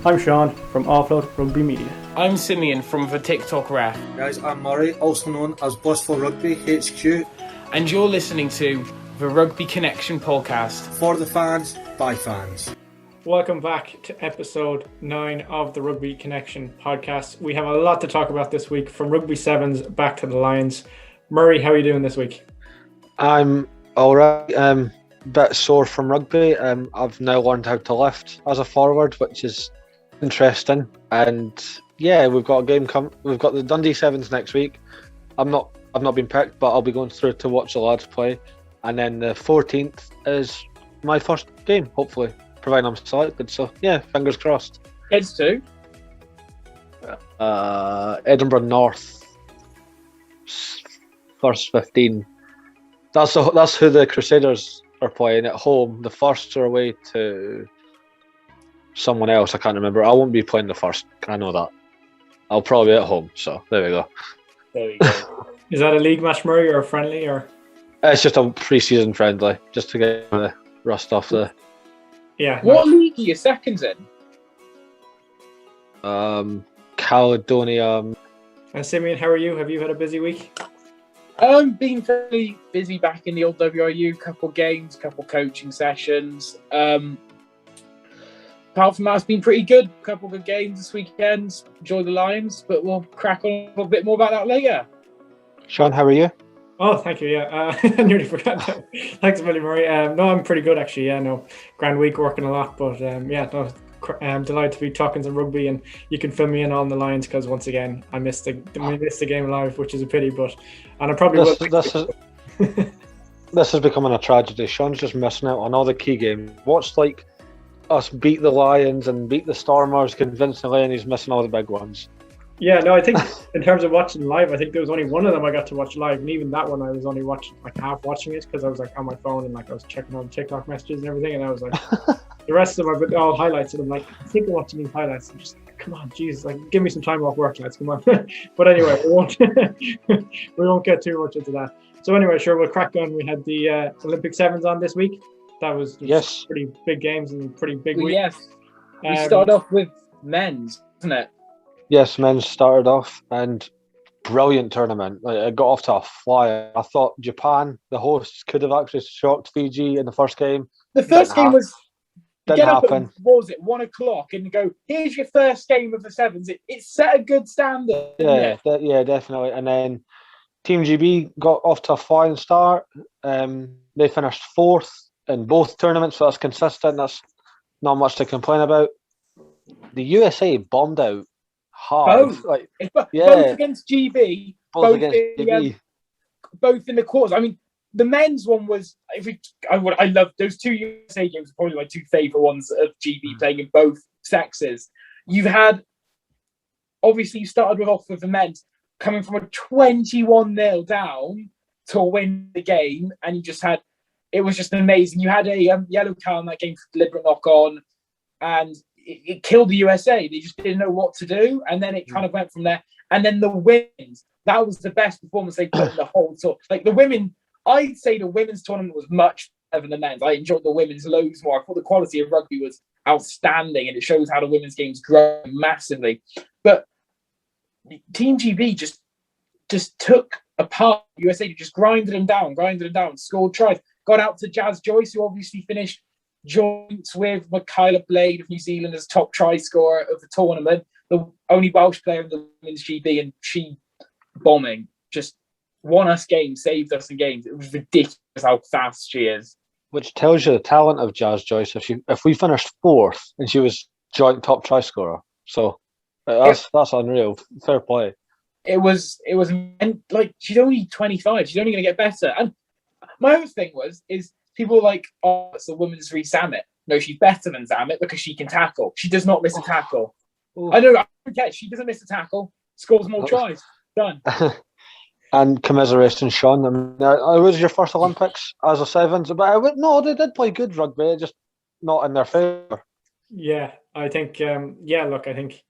I'm Sean from Offload Rugby Media. I'm Simeon from the TikTok Ref. Guys, I'm Murray, also known as Blissful Rugby HQ. And you're listening to the Rugby Connection Podcast. For the fans, by fans. Welcome back to episode 9 of the Rugby Connection Podcast. We have a lot to talk about this week, from Rugby Sevens back to the Lions. Murray, how are you doing this week? I'm alright. Bit sore from rugby. I've now learned how to lift as a forward, which is interesting. And yeah, we've got a game we've got the Dundee Sevens next week. I've not been picked, but I'll be going through to watch the lads play. And then the 14th is my first game, hopefully, providing I'm selected. So yeah, fingers crossed. Heads to Edinburgh North, first 15. That's who the Crusaders are playing at home. The firsts are away to someone else. I can't remember. I won't be playing the first. I know that. I'll probably be at home. So there we go. There you go. Is that a league match, Murray, or a friendly? Or it's just a pre-season friendly, just to get the rust off the. Yeah. What league are you seconds in? Caledonia. And Simeon, how are you? Have you had a busy week? Been fairly busy back in the old WRU. Couple games, couple coaching sessions. Apart from that, it's been pretty good. Couple good games this weekend. Enjoy the Lions, but we'll crack on a little bit more about that later. Sean, how are you? Oh, thank you. Yeah, I nearly forgot that. Thanks, Billy Murray. No, I'm pretty good actually. Yeah, no, grand week, working a lot, but I'm delighted to be talking some rugby, and you can fill me in on the Lions because once again I missed the game live, which is a pity. But and I probably this is becoming a tragedy. Sean's just missing out on all the key games. Watched like us beat the Lions and beat the Stormers convincingly, and he's missing all the big ones. Yeah, no, I think in terms of watching live, I think there was only one of them I got to watch live, and even that one I was only half watching it because I was like on my phone and I was checking all the TikTok messages and everything, and I was like, the rest of them are all highlights, and I'm like, I think I'm watching these highlights. I'm just like, come on, Jesus, like give me some time off work, lads, come on. But anyway, we won't get too much into that. So anyway, sure, we'll crack on. We had the Olympic Sevens on this week. That was yes, pretty big games and pretty big week. Yes, we start off with men's, isn't it? Yes, men's started off, and brilliant tournament. Like, it got off to a flyer. I thought Japan, the hosts, could have actually shocked Fiji in the first game. The first game was didn't happen. What was it, 1 o'clock, and go, here's your first game of the Sevens. It set a good standard. Yeah, definitely. And then Team GB got off to a flying start. They finished 4th in both tournaments, so that's consistent. That's not much to complain about. The USA bombed out hard. Both against GB, both in the quarters. I mean, the men's one was. I love those two USA games. Are probably my two favourite ones of GB playing in both sexes. You've had, obviously, you started off with the men's coming from a 21-0 down to win the game, and you just had. It was just amazing. You had a yellow card in that game for deliberate knock on, and it killed the USA. They just didn't know what to do, and then it kind of went from there. And then the women's, that was the best performance they put in the whole tour. Like the women, I'd say the women's tournament was much better than the men's. I enjoyed the women's loads more. I thought the quality of rugby was outstanding, and it shows how the women's game's grown massively. But Team GB just took apart USA, just grinded them down, scored tries, got out to Jazz Joyce, who obviously finished joints with Michaela Blade of New Zealand as top try scorer of the tournament, the only Welsh player in the women's GB, and she bombing just won us games, saved us in games. It was ridiculous how fast she is. Which tells you the talent of Jazz Joyce. If we finished 4th and she was joint top try scorer, so that's unreal. Fair play. It was, and like she's only 25. She's only going to get better. And my other thing is. People were like, oh, it's the women's Zamet. No, she's better than Zamet because she can tackle. She does not miss a tackle. I don't care. She doesn't miss a tackle, scores more tries. Done. And commiserations, Sean. I mean, it was your first Olympics as a Sevens, but they did play good rugby, just not in their favour. Yeah, I think. I think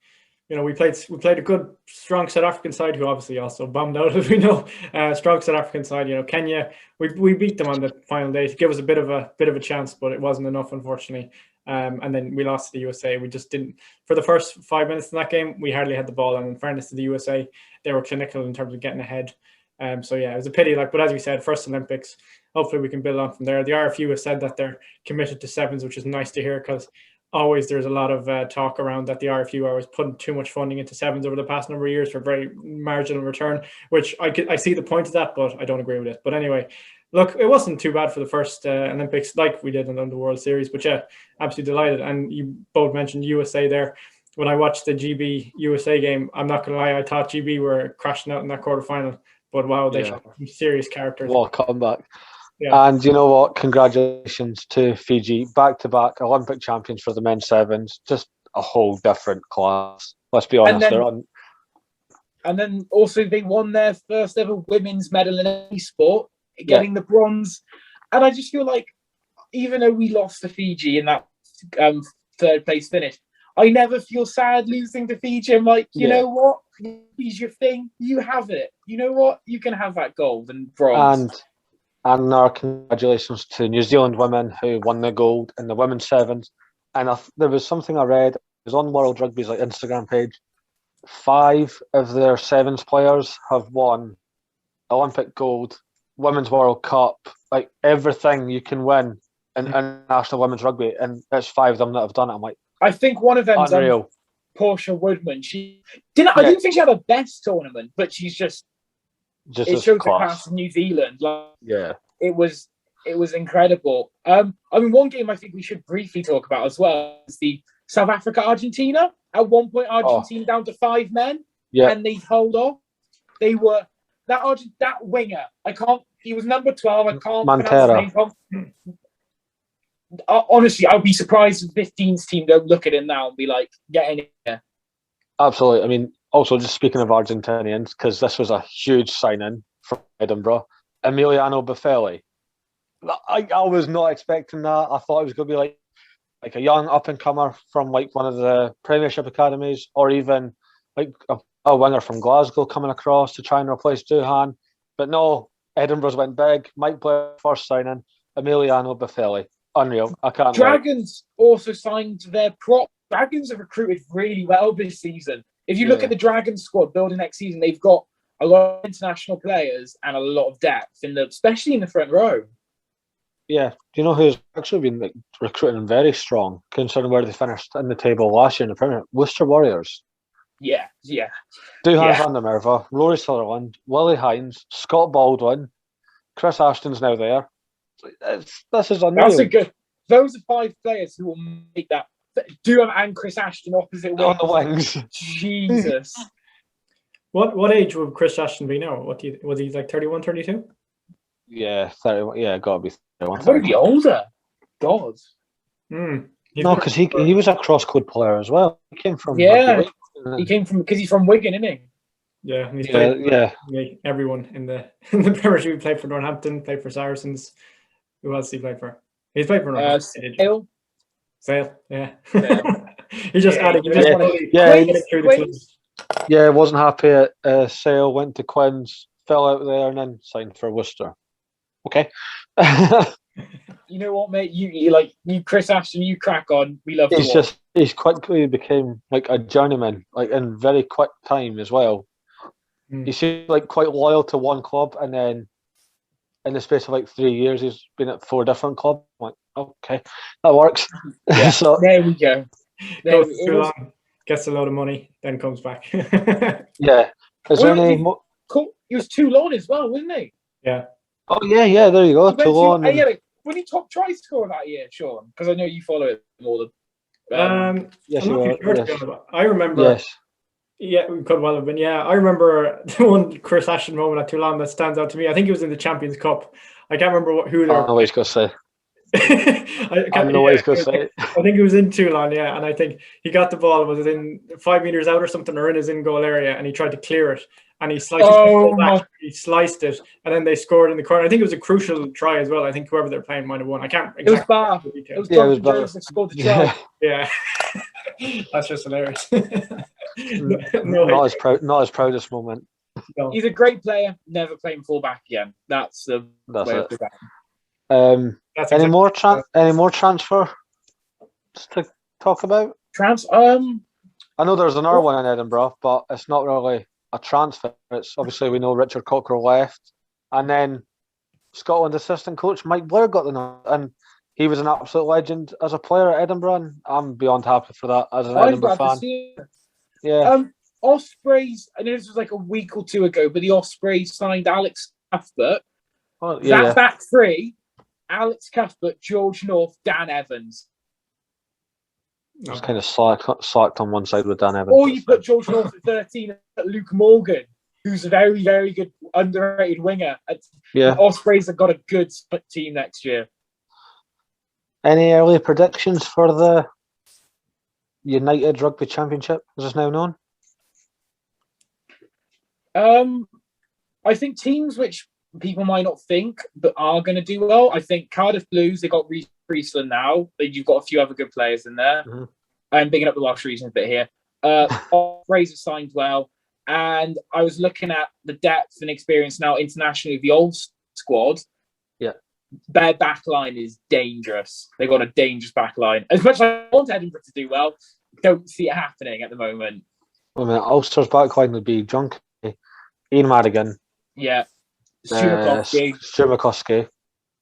we played a good, strong South African side who obviously also bombed out, as we know. Strong South African side. Kenya, we beat them on the final day to give us a bit of a chance, but it wasn't enough, unfortunately. And then we lost to the USA. We just didn't, for the first 5 minutes in that game, we hardly had the ball. And in fairness to the USA, they were clinical in terms of getting ahead. So yeah, it was a pity. But as we said, first Olympics. Hopefully we can build on from there. The RFU has said that they're committed to sevens, which is nice to hear, because always there's a lot of talk around that the RFU are always putting too much funding into sevens over the past number of years for very marginal return, which I see the point of that, but I don't agree with it. But anyway, look, it wasn't too bad for the first Olympics like we did in the World Series, but yeah, absolutely delighted. And you both mentioned USA there. When I watched the GB USA game, I'm not going to lie, I thought GB were crashing out in that quarterfinal, but wow, they showed some serious characters. What a comeback. Yeah. And you know what? Congratulations to Fiji, back-to-back Olympic champions for the men's sevens. Just a whole different class. Let's be honest. And then also they won their first ever women's medal in any sport, getting the bronze. And I just feel like, even though we lost to Fiji in that third place finish, I never feel sad losing to Fiji. I'm like, you know what? Fiji's your thing. You have it. You know what? You can have that gold and bronze. And our congratulations to New Zealand women who won the gold in the women's sevens. And there was something I read, it was on World Rugby's Instagram page. 5 of their sevens players have won Olympic gold, Women's World Cup, everything you can win in international women's rugby. And there's 5 of them that have done it. I'm like, I think one of them is Portia Woodman. I didn't think she had a best tournament, but she's just it showed the class of New Zealand. It was incredible. One game I think we should briefly talk about as well is the South Africa Argentina. At one point, Argentina down to 5 men, and they held off. They were that winger. He was number 12. I can't pronounce his name. Honestly, I'd be surprised if 15's team don't look at him now and be like, get in here. Absolutely. I mean, also just speaking of Argentinians, because this was a huge signing from Edinburgh, Emiliano Buffelli. I was not expecting that. I thought it was going to be like a young up-and-comer from one of the Premiership academies, or even a winger from Glasgow coming across to try and replace Duhan. But no, Edinburgh's went big. Mike Blair first signing, Emiliano Buffelli. Unreal. I can't. Dragons also signed their prop. Dragons have recruited really well this season. If you look at the Dragons squad building next season, they've got a lot of international players and a lot of depth, especially in the front row. Yeah. Do you know who's actually been recruiting very strong, considering where they finished in the table last year in the Premier? Worcester Warriors. Yeah. Duhan van der Merwe, Rory Sutherland, Willie Hines, Scott Baldwin, Chris Ashton's now there. This is unreal. Those are 5 players who will make that. Duhan and Chris Ashton opposite wings. On the wings. Jesus. What age would Chris Ashton be now? Was he 31, 32? Yeah, 31. Yeah, got to be 31. Would he be older? God. No, because he was a cross-code player as well. He came from he came from because he's from Wigan, isn't he? Yeah, and he's played everyone in the Premiership. He played for Northampton, played for Saracens. Who else did he play for? He's played for Northampton. Sale, yeah. He just added. Wasn't happy at Sale. Went to Quins, fell out there, and then signed for Worcester. Okay. You know what, mate? You, Chris Ashton. You crack on. We love. He's quickly became a journeyman, in very quick time as well. He seemed quite loyal to one club, and then in the space of 3 years, he's been at 4 different clubs. I'm like, okay, that works. Yeah. So there we go. Goes too long, gets a load of money, then comes back. Yeah. He was Toulon as well, wasn't he? Yeah. Oh yeah. There you go. Toulon. When he top try scorer that year, Sean? Because I know you follow it more than. Yes, I remember. Yes. Yeah, it could well have been. Yeah, I remember the one Chris Ashton moment at Toulon that stands out to me. I think it was in the Champions Cup. I can't remember who they were. I know what he's going to say. I know what he's going to say. I think it was in Toulon, yeah. And I think he got the ball, was it in 5 meters out or something, or in his in-goal area, and he tried to clear it. And he sliced it, and then they scored in the corner. I think it was a crucial try as well. I think whoever they're playing might have won. I can't exactly. It was Bar. It was Dr. Jones that scored the try. Yeah. That's just hilarious. Not his proudest moment. No. He's a great player. Never playing fullback again. That's the way of the any more transfer to talk about? I know there's another one in Edinburgh, but it's not really a transfer. It's obviously we know Richard Cockrell left, and then Scotland assistant coach Mike Blair got the nod, and he was an absolute legend as a player at Edinburgh, and I'm beyond happy for that as an Edinburgh fan. Yeah. Ospreys, I know this was like a week or two ago, but the Ospreys signed Alex Cuthbert. Back three: Alex Cuthbert, George North, Dan Evans. I was kind of slacked on one side with Dan Evans. Or you put George North at 13 at Luke Morgan, who's a very, very good underrated winger. The Ospreys have got a good team next year. Any early predictions for the United Rugby Championship, as it's now known? I think teams which people might not think but are going to do well. I think Cardiff Blues, they got Reece Priestland now. You've got a few other good players in there. Mm-hmm. I'm bigging up the Welsh region a bit here. Ospreys have signed well. And I was looking at the depth and experience now internationally of the old squad. Yeah. Their backline is dangerous. They've got a dangerous backline. As much as I want Edinburgh to do well, don't see it happening at the moment. Well, I mean, Ulster's backline would be John Kennedy, Ian Madigan. Yeah. Stuart McCoskey.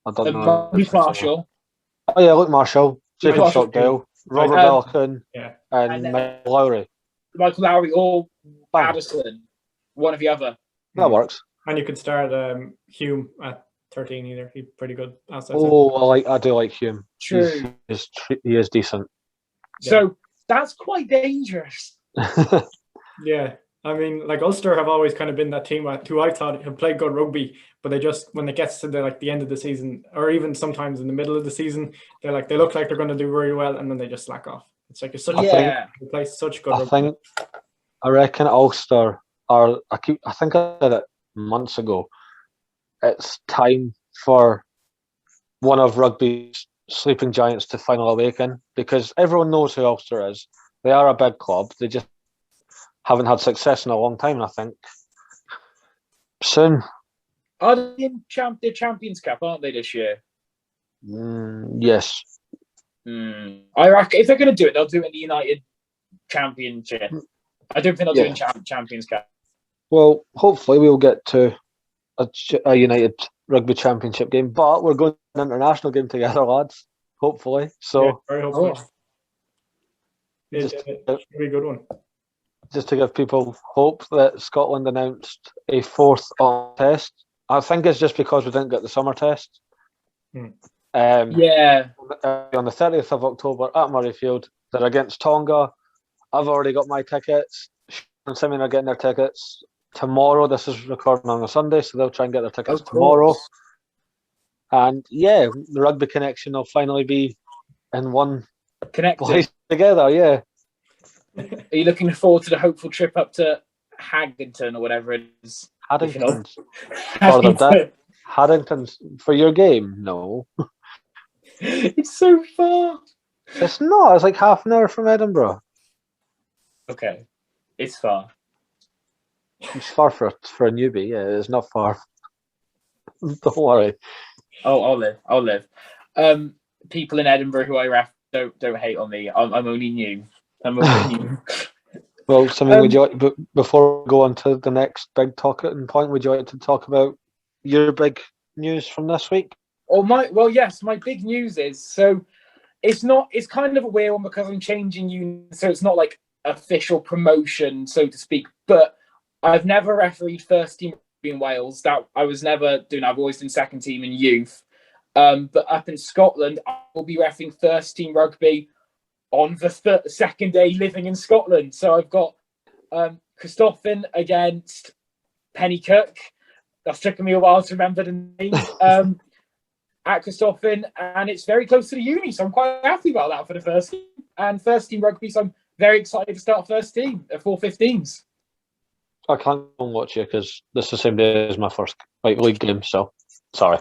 I don't know. Luke Marshall. Oh, yeah, Luke Marshall. Jacob Stockdale. Robert Belkin. And Michael Lowry. Michael Lowry or Addison. One or the other. That works. And you could start Hume at 13 either. He's pretty good. I do like Hume. True. He is decent. So that's quite dangerous. Yeah. I mean, like Ulster have always kind of been that team who I thought have played good rugby, but they just, when it gets to the end of the season, or even sometimes in the middle of the season, they look like they're going to do very well, and then they just slack off. It's like play such good rugby. I reckon Ulster are. I think I said it months ago. It's time for one of rugby's sleeping giants to finally awaken, because everyone knows who Ulster is. They are a big club. They just haven't had success in a long time, and I think soon. Are they in the Champions Cup, aren't they, this year? Yes. I reckon if they're going to do it, they'll do it in the United Championship. I don't think they'll do it in Champions Cup. Well, hopefully we'll get to a United Rugby Championship game, but we're going to an international game together, lads. Hopefully. So, yeah, very hopefully. It's a really good one. Just to give people hope that Scotland announced a fourth test. I think it's just because we didn't get the summer test. Yeah. On the 30th of October at Murrayfield, they're against Tonga. I've already got my tickets. And Simeon are getting their tickets tomorrow. This is recording on a Sunday, so they'll try and get their tickets tomorrow. And yeah, the Rugby Connection will finally be in one place together. Yeah. Are you looking forward to the hopeful trip up to Haggington or whatever it is? Haddington's for your game? No. It's so far. It's not. It's like half an hour from Edinburgh. Okay. It's far. It's far for a newbie. Yeah, it's not far. Don't worry. Oh, I'll live. People in Edinburgh who I ref don't hate on me. I'm only new. Well, Simeon, would you like, before we go on to the next big talking point, would you like to talk about your big news from this week? Yes, my big news is, so it's kind of a weird one because I'm changing units, so it's not like official promotion, so to speak, but I've never refereed first team in Wales. That I was never doing. I've always done second team and youth. But up in Scotland, I will be refereeing first team rugby on the second day living in Scotland. So I've got Christoffin against Penny Cook. That's taken me a while to remember the name. At Christoffin, and it's very close to the uni, so I'm quite happy about that for the first team. And first team rugby, so I'm very excited to start first team at 4:15s. I can't go and watch you because this is the same day as my first league game, so sorry.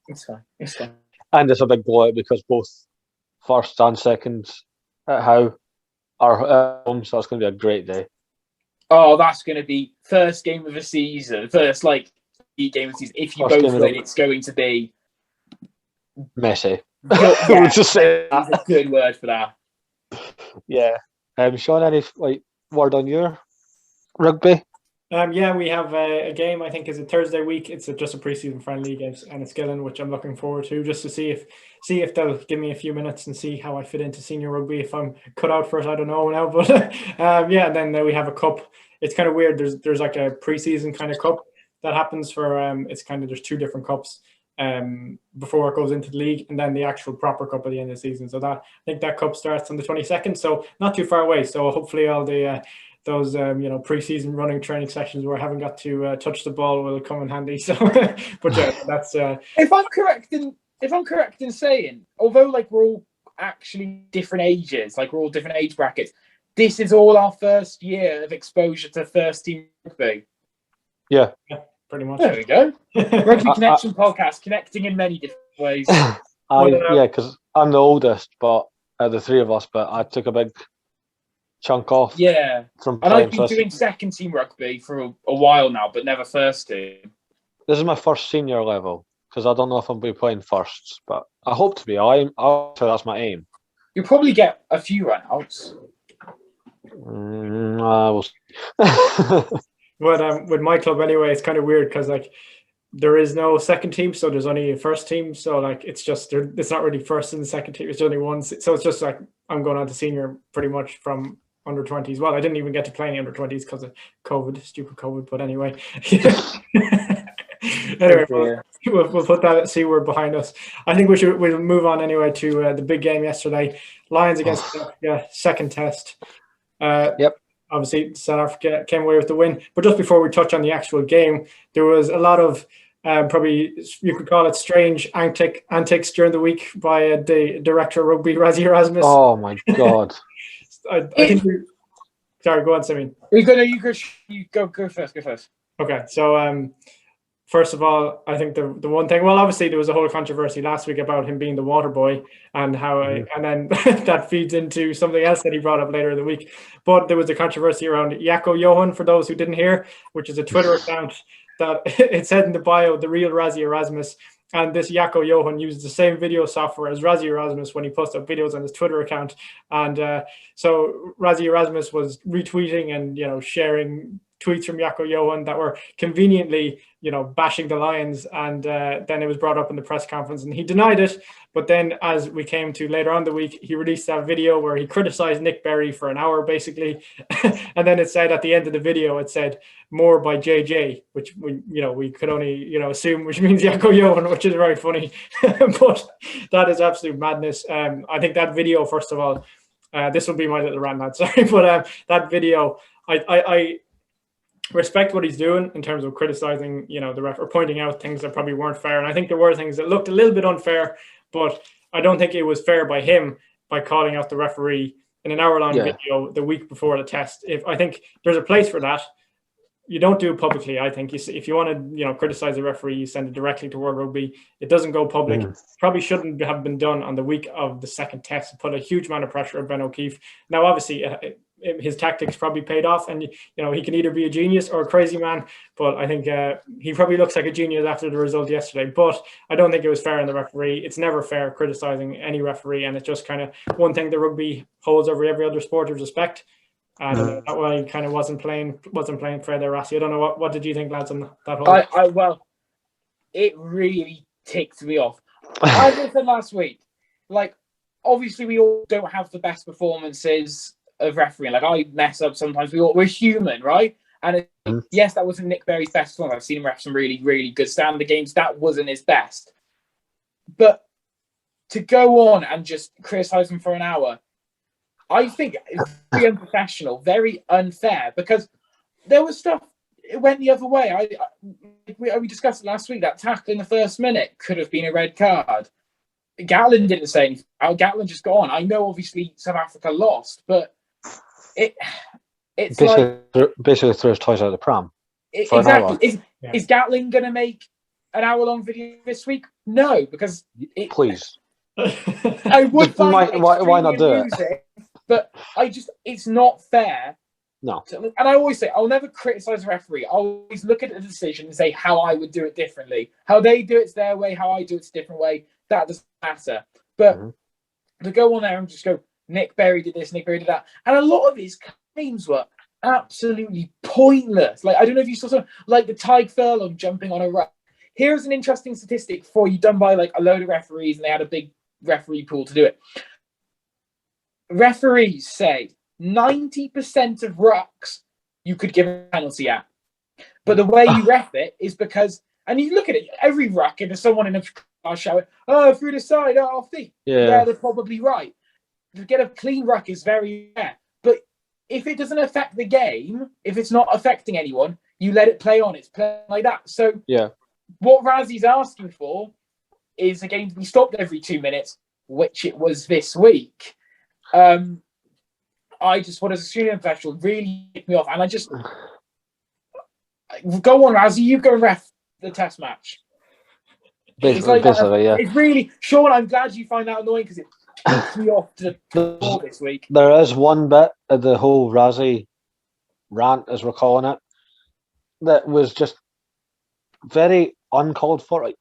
It's fine. And it's a big blowout because both first and second at Howe are home, so it's going to be a great day. Oh, that's going to be first game of the season. First, like, game of the season. If you First both win, it's going to be messy. good. We'll just say That's a good word for that. Yeah. Sean, any word on your rugby? Yeah, we have a game. I think is a Thursday week. It's just a preseason friendly against Enniskillen, which I'm looking forward to, just to see if they'll give me a few minutes and see how I fit into senior rugby. If I'm cut out for it, I don't know now. But yeah, and then we have a cup. It's kind of weird. There's like a preseason kind of cup that happens for it's kind of there's two different cups before it goes into the league, and then the actual proper cup at the end of the season. So that I think that cup starts on the 22nd, so not too far away. So hopefully all the those preseason running training sessions where I haven't got to touch the ball will come in handy. So, but yeah, that's. If I'm correct in saying, although like we're all actually different ages, like we're all different age brackets, this is all our first year of exposure to first team rugby. Yeah, pretty much. There we go. Rugby Connection Podcast, connecting in many different ways. Yeah, because I'm the oldest, but the three of us, but I took a big chunk off. Yeah, from and playing, I've been doing second team rugby for a while now, but never first team. This is my first senior level because I don't know if I'm be playing firsts, but I hope to be. I'll say that's my aim. You'll probably get a few run-outs. With my club anyway, it's kind of weird because like there is no second team, so there's only a first team. So like it's not really first and the second team. It's only one. So it's just like I'm going on to senior pretty much from under 20s. Well, I didn't even get to play any under 20s because of COVID, stupid COVID. But anyway, anyway, we'll put that C word behind us. I think we'll move on anyway to the big game yesterday, Lions against South Africa, second test. Yep. Obviously, South Africa came away with the win. But just before we touch on the actual game, there was a lot of probably you could call it strange antics during the week by the director of rugby, Rassie Erasmus. Oh my God! I think. Sorry, go on, Simeon. You go first. Go first. Okay, so first of all, I think the one thing. Well, obviously there was a whole controversy last week about him being the water boy and how, and then that feeds into something else that he brought up later in the week. But there was a controversy around Jaco Johan, for those who didn't hear, which is a Twitter account that it said in the bio, the real Rassie Erasmus. And this Jaco Johan used the same video software as Rassie Erasmus when he posted up videos on his Twitter account. And so Rassie Erasmus was retweeting and, sharing tweets from Jaco Johan that were conveniently, bashing the Lions. And then it was brought up in the press conference and he denied it. But then as we came to later on the week, he released that video where he criticized Nick Berry for an hour, basically. And then it said at the end of the video, it said more by JJ, which we could only, assume, which means Jaco Johan, which is very funny. But that is absolute madness. I think that video, first of all, this will be my little rant, lad, sorry. But that video, I respect what he's doing in terms of criticizing, the ref, or pointing out things that probably weren't fair. And I think there were things that looked a little bit unfair, but I don't think it was fair by him by calling out the referee in an hour-long video the week before the test. I think there's a place for that. You don't do it publicly. I think if you want to, criticize the referee, you send it directly to World Rugby. It doesn't go public. Probably shouldn't have been done on the week of the second test. It put a huge amount of pressure on Ben O'Keefe. Now, obviously, his tactics probably paid off, and he can either be a genius or a crazy man. But I think he probably looks like a genius after the result yesterday. But I don't think it was fair on the referee. It's never fair criticizing any referee, and it's just kind of one thing the rugby holds over every other sport is respect. And that one kind of wasn't playing fair there, Rassie. I don't know what did you think, lads, on that whole? Well, it really ticked me off. As I said last week, like obviously we all don't have the best performances of refereeing. Like I mess up sometimes. We're human, right? And yes, that wasn't Nick Berry's best performance. I've seen him ref some really, really good standard games. That wasn't his best. But to go on and just criticize him for an hour, I think it's very unprofessional, very unfair, because there was stuff, it went the other way. We discussed it last week, that tackle in the first minute could have been a red card. Gatlin didn't say anything. Gatlin just got on. I know, obviously, South Africa lost, but it's basically threw his toys out of the pram. Exactly. Is Gatlin going to make an hour-long video this week? No, because... Please. I would find why not do it? But it's not fair No. And I always say, I'll never criticize a referee. I'll always look at the decision and say how I would do it differently. How they do it's their way, how I do it's a different way. That doesn't matter. But to go on there and just go, Nick Berry did this, Nick Berry did that. And a lot of his claims were absolutely pointless. Like, I don't know if you saw something like the Tyg Furlong jumping on a ruck. Here's an interesting statistic for you done by like a load of referees, and they had a big referee pool to do it. Referees say 90% of rucks you could give a penalty at. But the way you ref it is because, and you look at it, every ruck, if there's someone in a car shouting, through the side, off the, yeah, they're probably right. To get a clean ruck is very rare. But if it doesn't affect the game, if it's not affecting anyone, you let it play on. It's playing like that. So what Rassie's asking for is a game to be stopped every 2 minutes, which it was this week. I just, what as a student professional, really hit me off. And I just, go on, Rassie, you go and ref the test match. Basically, it's really, Sean, I'm glad you find that annoying because it takes me off to the ball this week. There is one bit of the whole Rassie rant, as we're calling it, that was just very uncalled for. Like,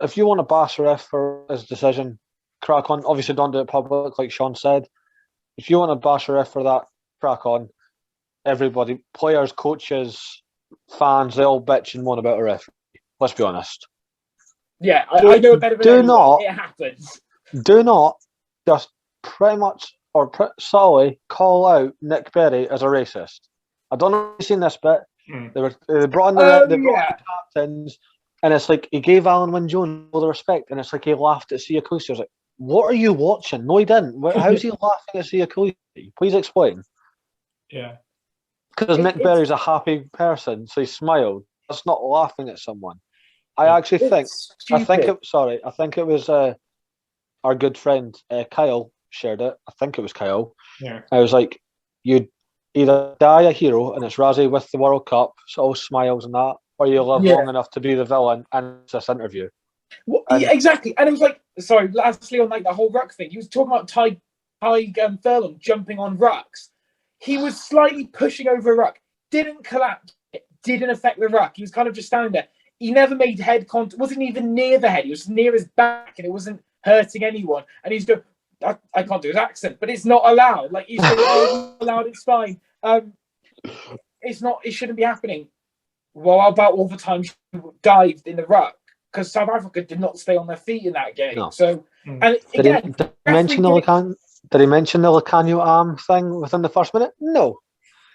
if you want to bash a ref for his decision, crack on. Obviously, don't do it public, like Sean said. If you want to bash a ref for that, crack on. Everybody, players, coaches, fans, they all bitch and moan about a ref. Let's be honest. Yeah, I know a better than it happens. Do not just pretty much or solely call out Nick Berry as a racist. I don't know if you've seen this bit. They brought in the captains, and it's like he gave Alan Wynne-Jones all the respect, and it's like he laughed at Sia Khaleesi. I was like, what are you watching? No, he didn't. How's he laughing at Sia Khaleesi? Please explain. Yeah. Because Nick Berry's a happy person, so he smiled. That's not laughing at someone. I actually think it was our good friend Kyle shared it. I think it was Kyle. Yeah. I was like, you'd either die a hero and it's Rassie with the World Cup, so all smiles and that, or you live long enough to be the villain and it's this interview. Well, exactly. And it was like, sorry, lastly on like the whole ruck thing, he was talking about Tyg Furlong jumping on rucks. He was slightly pushing over a ruck, didn't collapse, it didn't affect the ruck. He was kind of just standing there. He never made head contact, wasn't even near the head. He was near his back and it wasn't hurting anyone. And he's going, I can't do his accent, but it's not allowed. Like, he's allowed, it's fine. It's not, it shouldn't be happening. Well, how about all the time she dived in the ruck? Because South Africa did not stay on their feet in that game. No. So, and again, did he mention the Lacano arm thing within the first minute? No.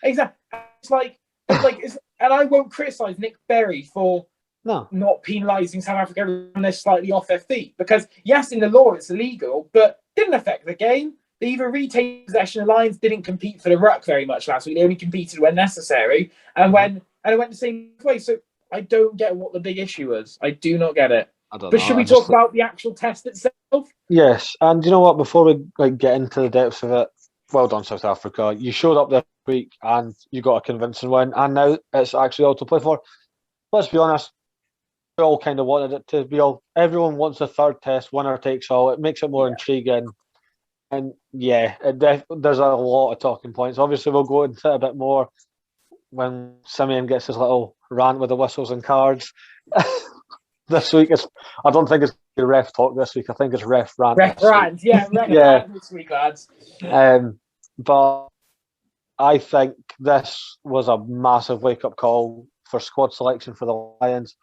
Exactly. And I won't criticise Nick Berry for not penalising South Africa when they're slightly off their feet. Because, yes, in the law it's illegal, but didn't affect the game. They either retained possession. The Lions didn't compete for the ruck very much last week. They only competed when necessary. And it went the same way. So I don't get what the big issue was. I do not get it. But should we talk about the actual test itself? Yes. And you know what? Before we get into the depths of it, well done, South Africa. You showed up this week and you got a convincing win. And now it's actually all to play for. Let's be honest. We all kind of wanted it to be all. Everyone wants a third test, winner takes all. It makes it more intriguing. And yeah, there's a lot of talking points. Obviously, we'll go into it a bit more when Simeon gets his little rant with the whistles and cards. This week, I don't think it's ref talk this week. I think it's ref rant. Ref rant, rant this week, lads. But I think this was a massive wake-up call for squad selection for the Lions.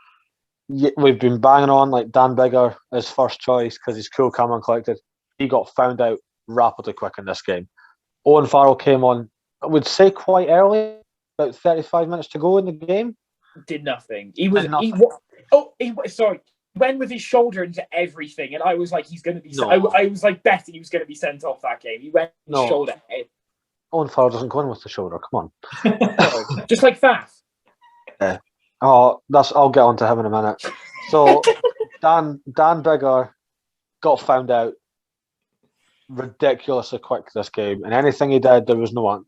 We've been banging on like Dan Biggar as first choice because he's cool, calm and collected. He got found out rapidly quick in this game. Owen Farrell came on, I would say quite early, about 35 minutes to go in the game. Did nothing. He went with his shoulder into everything, and I was like, he's going to be. No. I was like betting he was going to be sent off that game. He went with his shoulder. Owen Farrell doesn't go in with the shoulder. Come on, just like Faf. Yeah. I'll get on to him in a minute. So Dan Biggar got found out ridiculously quick this game, and anything he did, there was no one.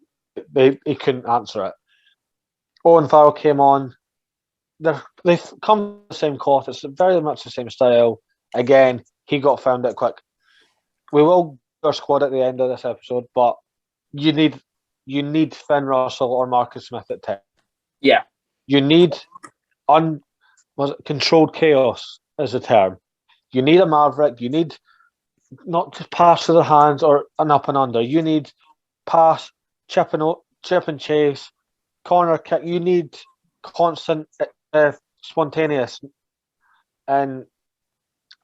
He couldn't answer it. Owen Farrell came on. They've come from the same cloth. It's very much the same style. Again, he got found out quick. We will do our squad at the end of this episode, but you need you need Finn Russell or Marcus Smith at 10. Yeah. You need controlled chaos is the term. You need a maverick. You need not just pass to the hands or an up and under. You need pass, chip and chase, corner kick. You need constant, spontaneous. And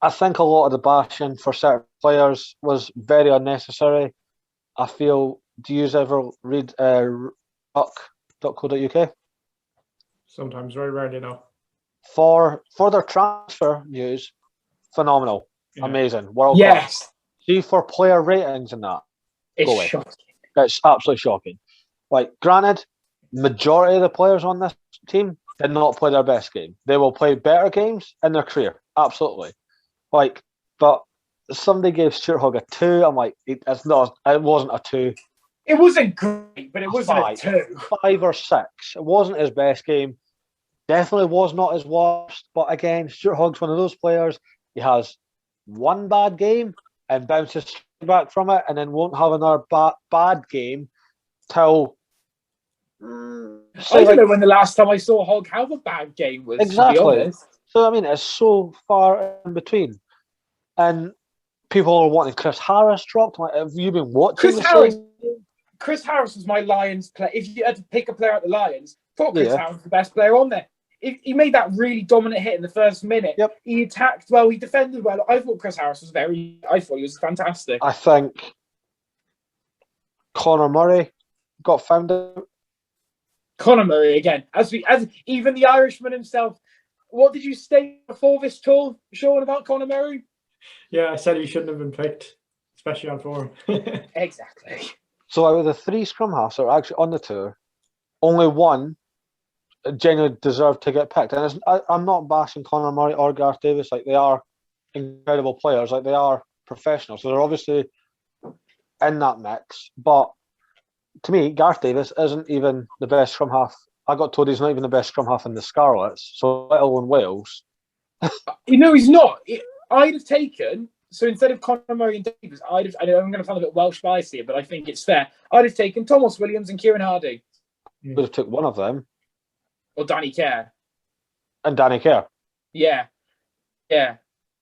I think a lot of the bashing for certain players was very unnecessary. I feel, do you ever read ruck.co.uk? Sometimes, very rarely, though. For their transfer news, phenomenal, amazing, world yes. class. See, for player ratings and that, it's shocking. It's absolutely shocking. Like, granted, majority of the players on this team did not play their best game. They will play better games in their career, absolutely. Like, but somebody gave Stuart Hogg a 2. I'm like, it wasn't a 2. It wasn't great, but it wasn't a 2. 5 or 6. It wasn't his best game. Definitely was not his worst. But again, Stuart Hogg's one of those players. He has one bad game and bounces straight back from it, and then won't have another bad game till. I don't know when the last time I saw Hogg have a bad game was. Exactly. To be honest. So I mean, it's so far in between, and people are wanting Chris Harris dropped. Like, have you been watching Chris Harris was my Lions player. If you had to pick a player at the Lions, I thought Chris Harris was the best player on there. He made that really dominant hit in the first minute. Yep. He attacked well. He defended well. I thought Chris Harris was I thought he was fantastic. I think Conor Murray got found out. Conor Murray again, as even the Irishman himself. What did you say before this tour, Sean, about Conor Murray? Yeah, I said he shouldn't have been picked, especially on form. Exactly. So out of the 3 scrum halves that are actually on the tour, only one genuinely deserved to get picked. And I'm not bashing Conor Murray or Gareth Davis. Like, they are incredible players. Like, they are professionals. So they're obviously in that mix. But to me, Gareth Davis isn't even the best scrum half. I got told he's not even the best scrum half in the Scarlets. So let alone Wales. He's not. I'd have taken. So instead of Conor Murray and Davis, I'm going to sound a bit Welsh biased here, but I think it's fair. I'd have taken Thomas Williams and Kieran Hardy. Would have took one of them. Or Danny Kerr. And Danny Kerr. Yeah. Yeah.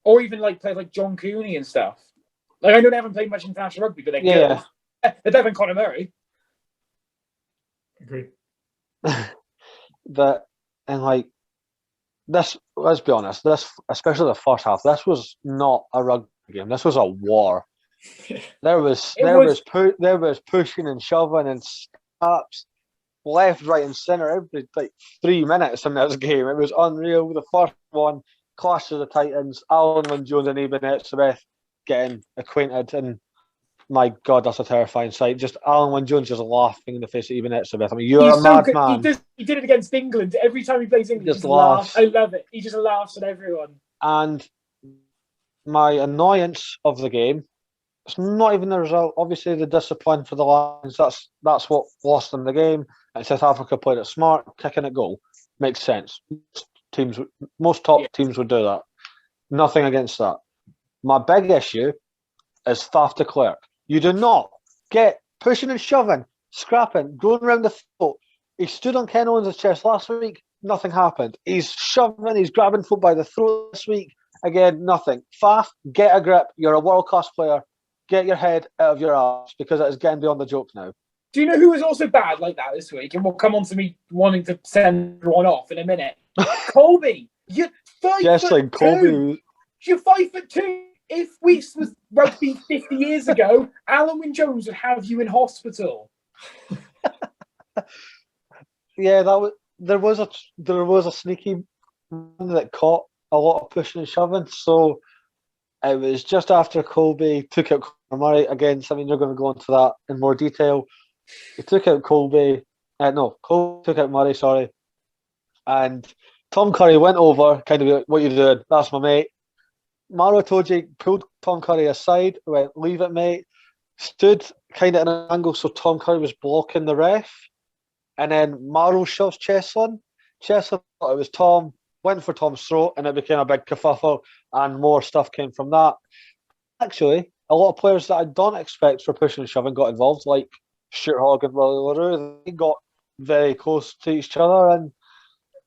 Or even like players like John Cooney and stuff. Like, I know they haven't played much international rugby, but they're good. They're better than Conor Murray. Agree. This, let's be honest, this, especially the first half, this was not a rugby game. This was a war. There was pushing and shoving and snaps, left, right, and centre every 3 minutes in this game. It was unreal. The first one, Clash of the Titans, Alan Wynne-Jones and Eben Etzebeth getting acquainted, and my God, that's a terrifying sight. Just Alan Wynne-Jones just laughing in the face of Eben Etzebeth. I mean, you're a madman. He did it against England. Every time he plays England, he just laughs. I love it. He just laughs at everyone. And my annoyance of the game, it's not even the result. Obviously, the discipline for the Lions, that's what lost them the game. And South Africa played it smart, kicking at goal. Makes sense. Most top teams would do that. Nothing against that. My big issue is Faf de Klerk. You do not get pushing and shoving, scrapping, going around the throat. He stood on Ken Owens' chest last week. Nothing happened. He's shoving, he's grabbing folk by the throat this week. Again, nothing. Faf, get a grip. You're a world-class player. Get your head out of your ass, because it is getting beyond the joke now. Do you know wwho was also bad like that this week? And we'll come on to me wanting to send everyone off in a minute. Colby. You're 5'2". You're 5'2". If Weeks was rugby 50 years ago, Alan Wynne-Jones would have you in hospital. Yeah, there was a sneaky one that caught a lot of pushing and shoving. So it was just after Colby took out Conor Murray. Again, I mean, you're going to go into that in more detail. He took out Colby. Colby took out Murray, sorry. And Tom Curry went over, kind of like, what you doing? That's my mate. Maro Toji pulled Tom Curry aside, went, leave it, mate. Stood kind of in an angle so Tom Curry was blocking the ref. And then Maro shoves Cheslin. Cheslin thought it was Tom, went for Tom's throat, and it became a big kerfuffle, and more stuff came from that. Actually, a lot of players that I don't expect for pushing and shoving got involved, like Stuart Hogg and Willie LaRue, they got very close to each other and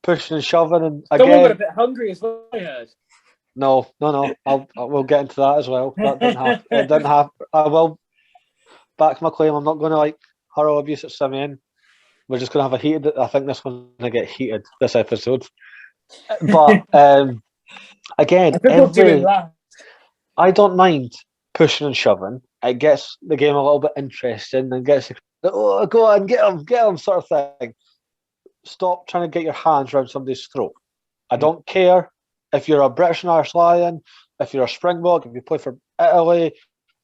pushing and shoving. And Someone got a again, bit hungry as well, I heard. no. We'll get into that as well. That didn't happen. It didn't happen. I will back my claim. I'm not going to like hurl abuse at Simeon. We're just going to have a heated. I think this one's going to get heated this episode. But again, I think we'll do it last. I don't mind pushing and shoving. It gets the game a little bit interesting and gets go on, get him sort of thing. Stop trying to get your hands around somebody's throat. I don't care if you're a British and Irish Lion, if you're a Springbok, if you play for Italy,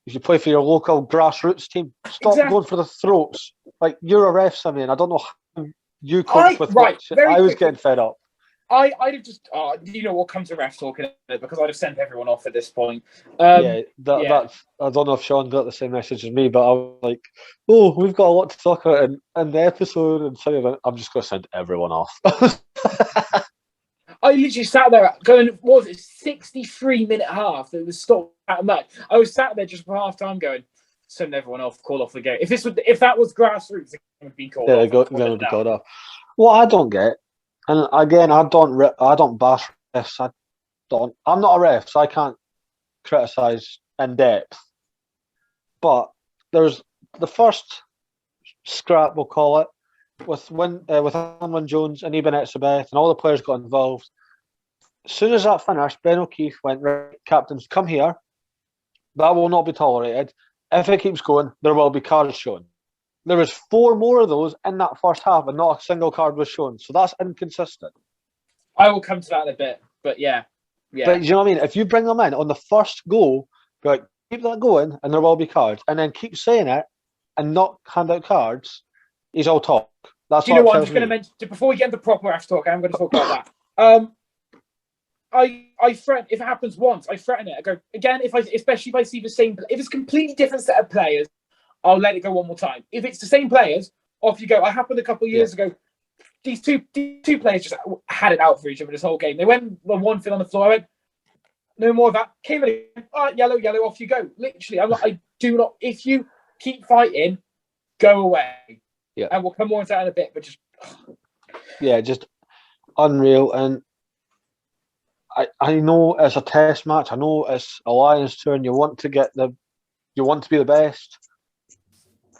if you play for your local grassroots team. Stop going for the throats. Like, you're a ref, Simeon. I don't know how you cope with I was getting fed up. I'd have just, we'll come to ref talk in a minute because I'd have sent everyone off at this point. That's, I don't know if Sean got the same message as me, but I was like, oh, we've got a lot to talk about in the episode, and so I'm just going to send everyone off. I literally sat there going, what was it, 63-minute half that was stopped at a match. I was sat there just for half time going, send everyone off, call off the game. If that was grassroots, it would be called off. Yeah, it would be called off. What I don't get, and again, I don't bash refs. I'm not a ref, so I can't criticise in depth. But there's the first scrap, we'll call it, with Alan Jones and Eben Etzebeth and all the players got involved. As soon as that finished, Ben O'Keefe went, right, captains, come here. That will not be tolerated. If it keeps going, there will be cards shown. There was 4 more of those in that first half, and not a single card was shown. So that's inconsistent. I will come to that in a bit, but yeah. But you know what I mean? If you bring them in on the first go, be like, keep that going, and there will be cards, and then keep saying it and not hand out cards, he's all talk. That's Do you know what? I'm just going to mention, before we get into proper ref talk, I'm going to talk about that. I threaten, if it happens once, I threaten it. I go, again, especially if I see the same, if it's a completely different set of players, I'll let it go one more time. If it's the same players, off you go. It happened a couple of years ago. These two players just had it out for each other this whole game. They went one thing on the floor. I went, no more of that. Came in, yellow, off you go. Literally, I do not. If you keep fighting, go away. Yeah, and we'll come more into that in a bit. But just unreal. And I know it's a test match. I know it's a Lions tour, and you want to be the best.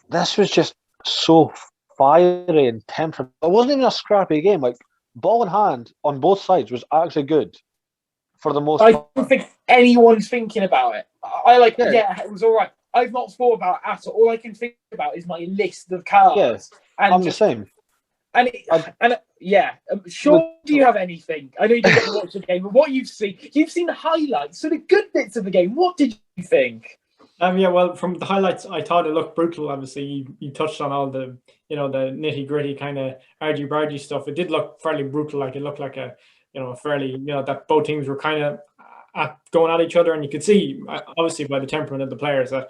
This was just so fiery and temperamental. It wasn't even a scrappy game. Like, ball in hand on both sides was actually good for the most part. I don't think anyone's thinking about it. It was all right. I've not thought about it at all. All I can think about is my list of cards. Yes, I'm the same. Sean, do you have anything? I know you didn't watch the game, but what you've seen the highlights, so the good bits of the game. What did you think? Well, from the highlights, I thought it looked brutal. Obviously, you touched on all the, the nitty gritty kind of argy-bargy stuff. It did look fairly brutal. Like, it looked like a, fairly, that both teams were kind of going at each other, and you could see, obviously, by the temperament of the players that,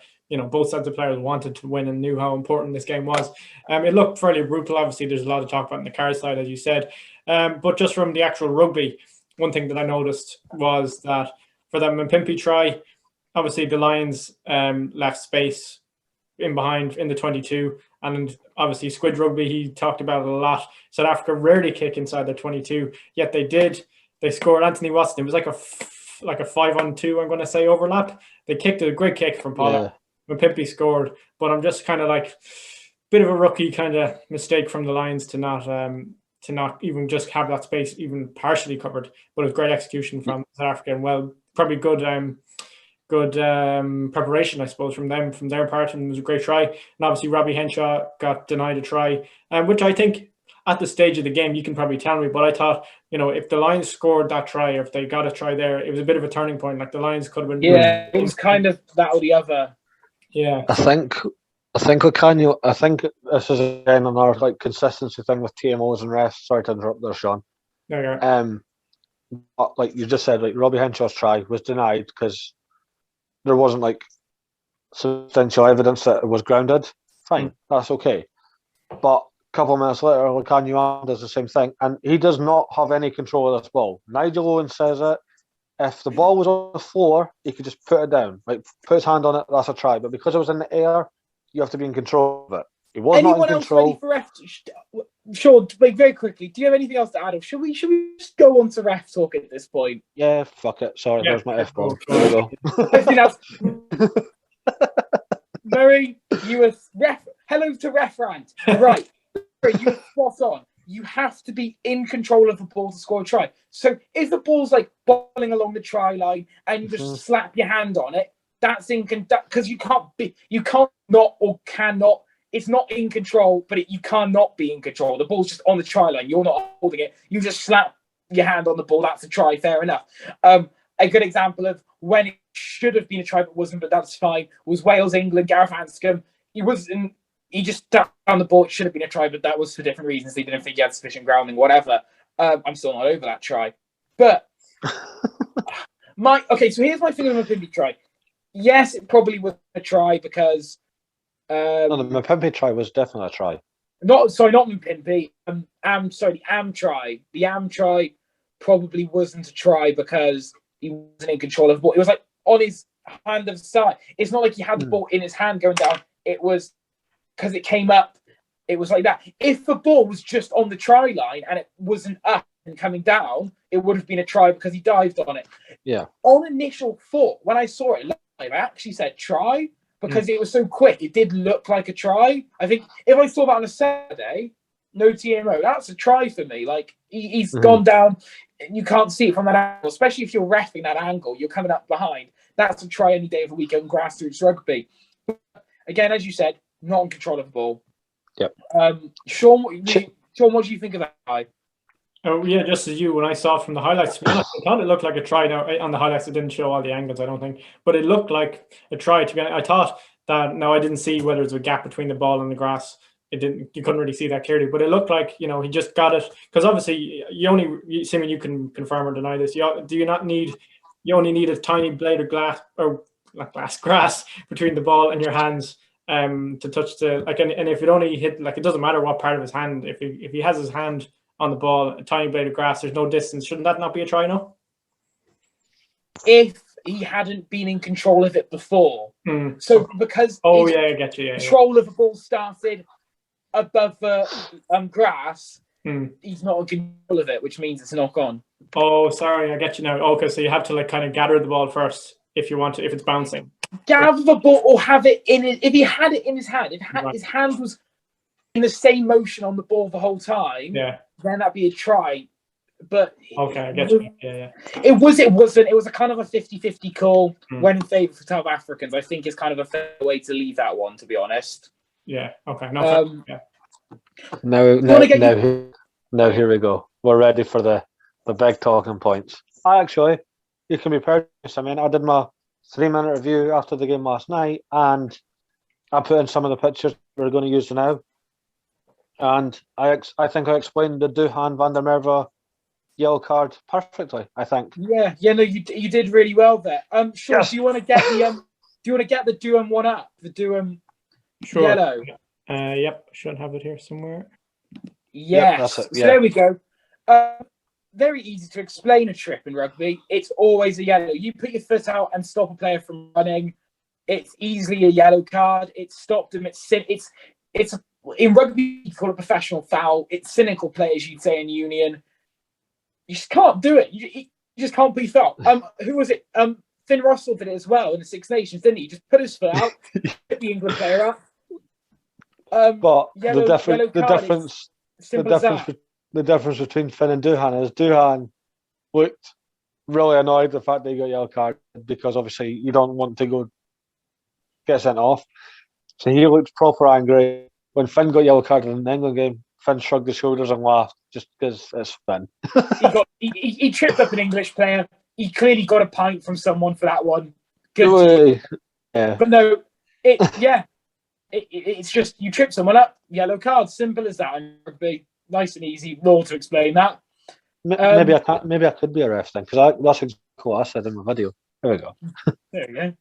both sets of players wanted to win and knew how important this game was. It looked fairly brutal. Obviously, there's a lot to talk about on the card side, as you said. But just from the actual rugby, one thing that I noticed was that for that Mpimpy try, obviously the Lions left space in behind in the 22, and obviously Squid Rugby, he talked about it a lot. South Africa rarely kick inside their 22, yet they did. They scored. Anthony Watson. It was like a 5-on-2, I'm going to say, overlap. They kicked a great kick from Pollard. Mpimpy scored, but I'm just kind of like bit of a rookie kind of mistake from the Lions to not even just have that space even partially covered. But it was great execution from South Africa, and probably good preparation, I suppose, from their part, and it was a great try. And obviously Robbie Henshaw got denied a try, which I think at the stage of the game, you can probably tell me, but I thought, if the Lions scored that try, or if they got a try there, it was a bit of a turning point. Like, the Lions could have been... Yeah, it was kind of that or the other. Yeah. I think this is again another consistency thing with TMOs and refs. Sorry to interrupt there, Sean. No, like you just said, Robbie Henshaw's try was denied because there wasn't substantial evidence that it was grounded. Fine, that's okay. But a couple of minutes later, Kanye does the same thing, and he does not have any control of this ball. Nigel Owen says it. If the ball was on the floor, he could just put it down, put his hand on it. That's a try. But because it was in the air, you have to be in control of it. He was not in Anyone else control. ready for ref? Sure, like, very quickly. Do you have anything else to add? Or should we just go on to ref talk at this point? Yeah, fuck it. Sorry, Yeah, there's my F-bomb. go. There we go. Anything else? Murray, you were ref. Hello to ref rant. Right, Murray, you were spot on. You have to be in control of the ball to score a try. So if the ball's like bowling along the try line and you just slap your hand on it, that's because you can't not or cannot. It's not in control, but you cannot be in control. The ball's just on the try line. You're not holding it. You just slap your hand on the ball. That's a try. Fair enough. A good example of when it should have been a try but wasn't, but that's fine, was Wales, England, Gareth Anscombe. He just tapped down the ball. It should have been a try, but that was for different reasons. He didn't think he had sufficient grounding, whatever. I'm still not over that try. But so here's my thing on the Pimpy try. Yes, it probably was a try because No, the Mapimpi try was definitely a try. Not Mapimpi. The Am try. The Am try probably wasn't a try because he wasn't in control of the ball. It was like on his hand of the side. It's not like he had the ball in his hand going down. It was because it came up. It was like that. If the ball was just on the try line and it wasn't up and coming down, it would have been a try because he dived on it. Yeah. On initial thought, when I saw it live, I actually said try. Because it was so quick, it did look like a try. I think if I saw that on a Saturday, no TMO, that's a try for me. Like, he's gone down, you can't see it from that angle, especially if you're reffing that angle, you're coming up behind. That's a try any day of the week on grassroots rugby. But again, as you said, not in control of the ball. Yep. Sean, what do you think of that try? Oh yeah, just as you, when I saw it from the highlights, to be honest, I thought it looked like a try. Now on the highlights, it didn't show all the angles, I don't think, but it looked like a try. To be honest, I thought that. Now I didn't see whether there's a gap between the ball and the grass. It didn't. You couldn't really see that clearly, but it looked like he just got it because obviously Simeon, you can confirm or deny this. You only need a tiny blade of grass between the ball and your hands to touch the and if it only hit it doesn't matter what part of his hand. If he has his hand on the ball, a tiny blade of grass, there's no distance. Shouldn't that not be a try, no? If he hadn't been in control of it before. So because I get you. Control of the ball started above the grass, he's not in control of it, which means it's a knock on. Oh, sorry, I get you now. Okay, so you have to kind of gather the ball first if it's bouncing. Gather the ball or have it in it. If he had it in his hand, his hand was in the same motion on the ball the whole time, then that'd be a try. But okay, I get you. Yeah. It wasn't. It was a kind of a 50-50 call when in favour for South Africans. I think it's kind of a fair way to leave that one, to be honest. Yeah. Okay. No. Now here we go. We're ready for the big talking points. Actually, you can be proud. I mean, I did my 3-minute review after the game last night, and I put in some of the pictures we're going to use now. And I think I explained the Duhan van der Merwe yellow card perfectly. I think. Yeah. No, you did really well there. Sure. Yes. Do you want to get the Duhan one up? The Duhan yellow. Yep. Should have it here somewhere. Yes. That's it. Yeah. So there we go. Very easy to explain a trip in rugby. It's always a yellow. You put your foot out and stop a player from running. It's easily a yellow card. It stopped him. It's in rugby, you call it professional foul. It's cynical play, as you'd say in Union. You just can't do it. You just can't be foul. Who was it? Finn Russell did it as well in the Six Nations, didn't he? Just put his foot out, hit the England player up. But the difference between Finn and Duhan is Duhan looked really annoyed the fact that he got yellow card because obviously you don't want to go get sent off. So he looked proper angry. When Finn got yellow carded in the England game, Finn shrugged his shoulders and laughed just because it's Finn. he tripped up an English player. He clearly got a pint from someone for that one. Good. Yeah. But no, it's just you trip someone up, yellow card. Simple as that. And rugby, nice and easy. Law to explain that. Maybe I could be a ref then because that's exactly what I said in my video. There we go. There we go.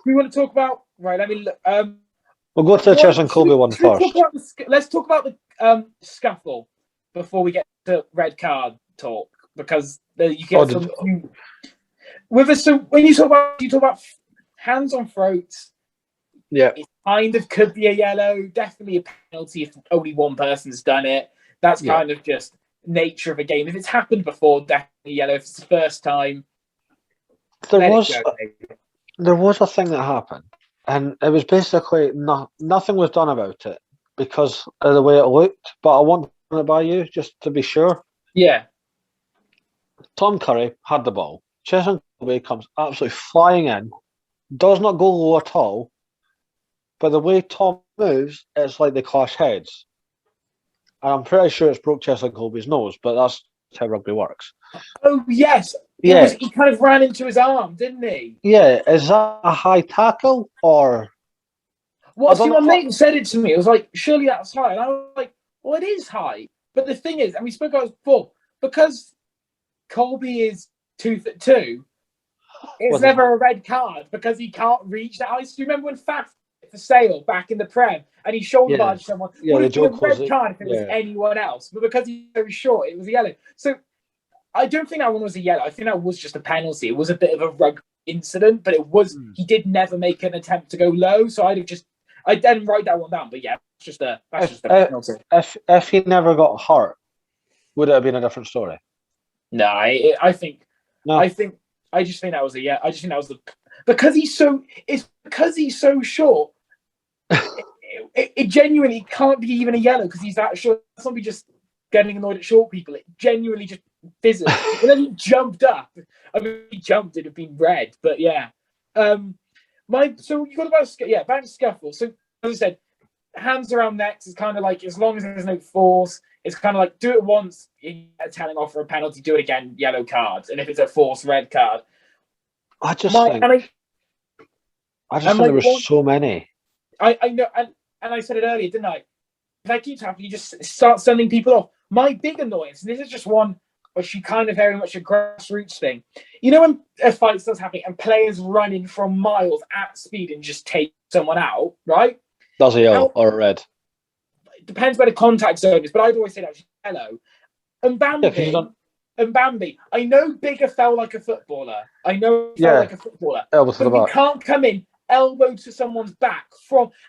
We want to talk about Let me look. We'll go to the Chess and Colby one first. Let's talk about the scuffle before we get to red card talk because you get with us. So when you talk about hands on throats, yeah, kind of could be a yellow. Definitely a penalty if only one person's done it. That's kind of just nature of a game. If it's happened before, definitely yellow. If it's the first time, there was a thing that happened, and it was basically nothing was done about it because of the way it looked. But I want to run it by you just to be sure. Yeah. Tom Curry had the ball. Chesson Colby comes absolutely flying in, does not go low at all. But the way Tom moves, it's like they clash heads. And I'm pretty sure it's broke Chesson Colby's nose, but that's how rugby works. Oh, yes. He kind of ran into his arm, didn't he? Yeah. Is that a high tackle or? Well, see, my mate said it to me. It was like, surely that's high. And I was like, well, it is high. But the thing is, and we spoke about this before, because Colby is 2'2", it's never a red card because he can't reach that height. So you remember when Faf for sale back in the Prem and he shoulder barged someone? Yeah, would have been a red card if it was anyone else. But because he's so short, it was a yellow. So I don't think that one was a yellow. I think that was just a penalty. It was a bit of a rugby incident, but it was he did never make an attempt to go low. So I didn't write that one down. But yeah, that's just a penalty. If he never got hurt, would it have been a different story? No, I just think that was because he's so short. it genuinely can't be even a yellow because he's that short. It's not be just getting annoyed at short people. It genuinely just fizzes. And then he jumped up. I mean, he jumped, it'd have been red. But yeah, so you got back to scuffle. So as I said, hands around necks is kind of like as long as there's no force. It's kind of like do it once, you get a telling off for a penalty, do it again, yellow card. And if it's a forced red card. I just think there were so many. I know, and I said it earlier, didn't I? If that keeps happening, you just start sending people off. My big annoyance, and this is just one, which you kind of very much a grassroots thing. You know when a fight starts happening and players running from miles at speed and just take someone out, right? That's a yellow or a red. Depends where the contact zone is, but I'd always say that's yellow. And Bambi, I know Bigger fell like a footballer. But you can't come in elbow to someone's back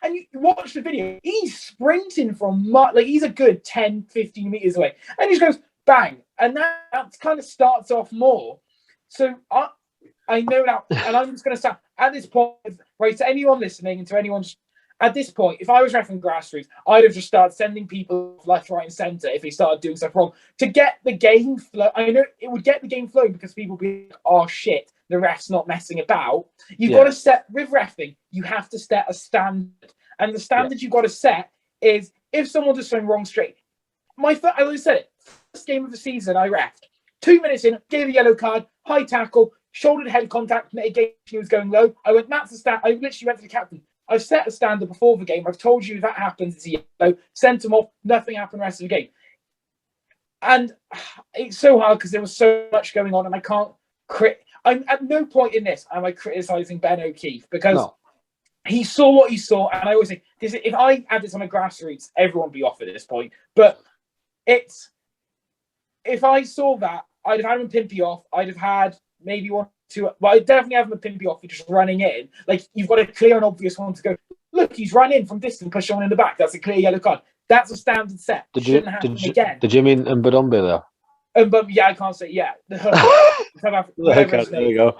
and you watch the video, he's sprinting from he's a good 10, 15 meters away, and he just goes bang, and that kind of starts off more. So I know now, and I'm just going to start at this point, right, to anyone listening and to anyone at this point, if I was reffing grassroots, I'd have just started sending people left, right, and centre if they started doing stuff wrong to get the game flow. I know it would get the game flowing because people would be like, oh shit, the ref's not messing about. You've got to set, with reffing, you have to set a standard. And the standard you've got to set is if someone does something wrong straight. I always said it, first game of the season I reffed. 2 minutes in, gave a yellow card, high tackle, shoulder to head contact, mitigation, he was going low. I went, that's the stat. I literally went to the captain. I've set a standard before the game. I've told you if that happens, it's a yellow. Sent him off. Nothing happened the rest of the game. And it's so hard because there was so much going on, and I can't I'm at no point in this am I criticising Ben O'Keefe because he saw what he saw, and I always say if I had this on a grassroots, everyone would be off at this point. But if I saw that, I'd have had him pimpy off. I'd have had maybe one. But I definitely have him a pimpy off for just running in. Like, you've got a clear and obvious one to go, look, he's run in from distance, push someone in the back. That's a clear yellow card. That's a standard set. Shouldn't happen again. Did you mean Mbadumbe there? But yeah, I can't say, yeah. There you go.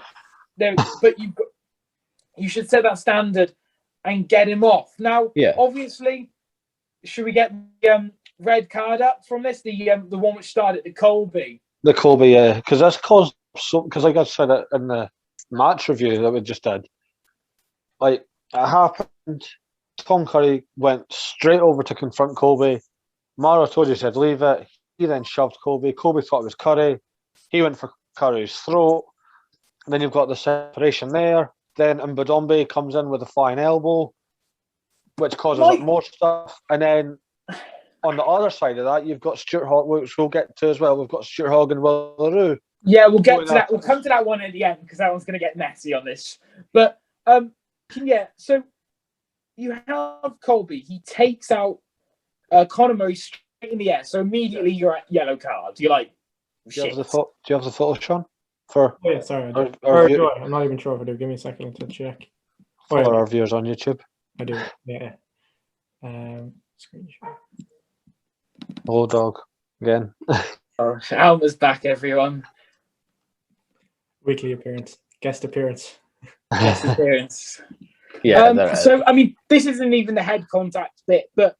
But you should set that standard and get him off. Now, obviously, should we get the red card up from this? The one which started, the Colby. The Colby, yeah. Because that's caused... because like I said it in the match review that we just did, like it happened, Tom Curry went straight over to confront Colby. Maro Toji said leave it. He then shoved Colby. Colby thought it was Curry. He went for Curry's throat. And then you've got the separation there. Then Mbadumbe comes in with a flying elbow, which causes more stuff. And then on the other side of that, you've got Stuart Hogg, which we'll get to as well. We've got Stuart Hogg and Willaroo. Yeah, we'll get to that. We'll come to that one at the end because that one's going to get messy on this. But so you have Colby. He takes out Conor Murray straight in the air. So immediately you're at yellow card. You're like, shit. Do you have the photo, Sean? Sorry. I'm not even sure if I do. Give me a second to check. For our viewers on YouTube. I do. Yeah. Screenshot. Hello, dog. Again. Oh, Alma's back, everyone. Weekly appearance. Guest appearance. Guest appearance. Yeah. So, I mean, this isn't even the head contact bit, but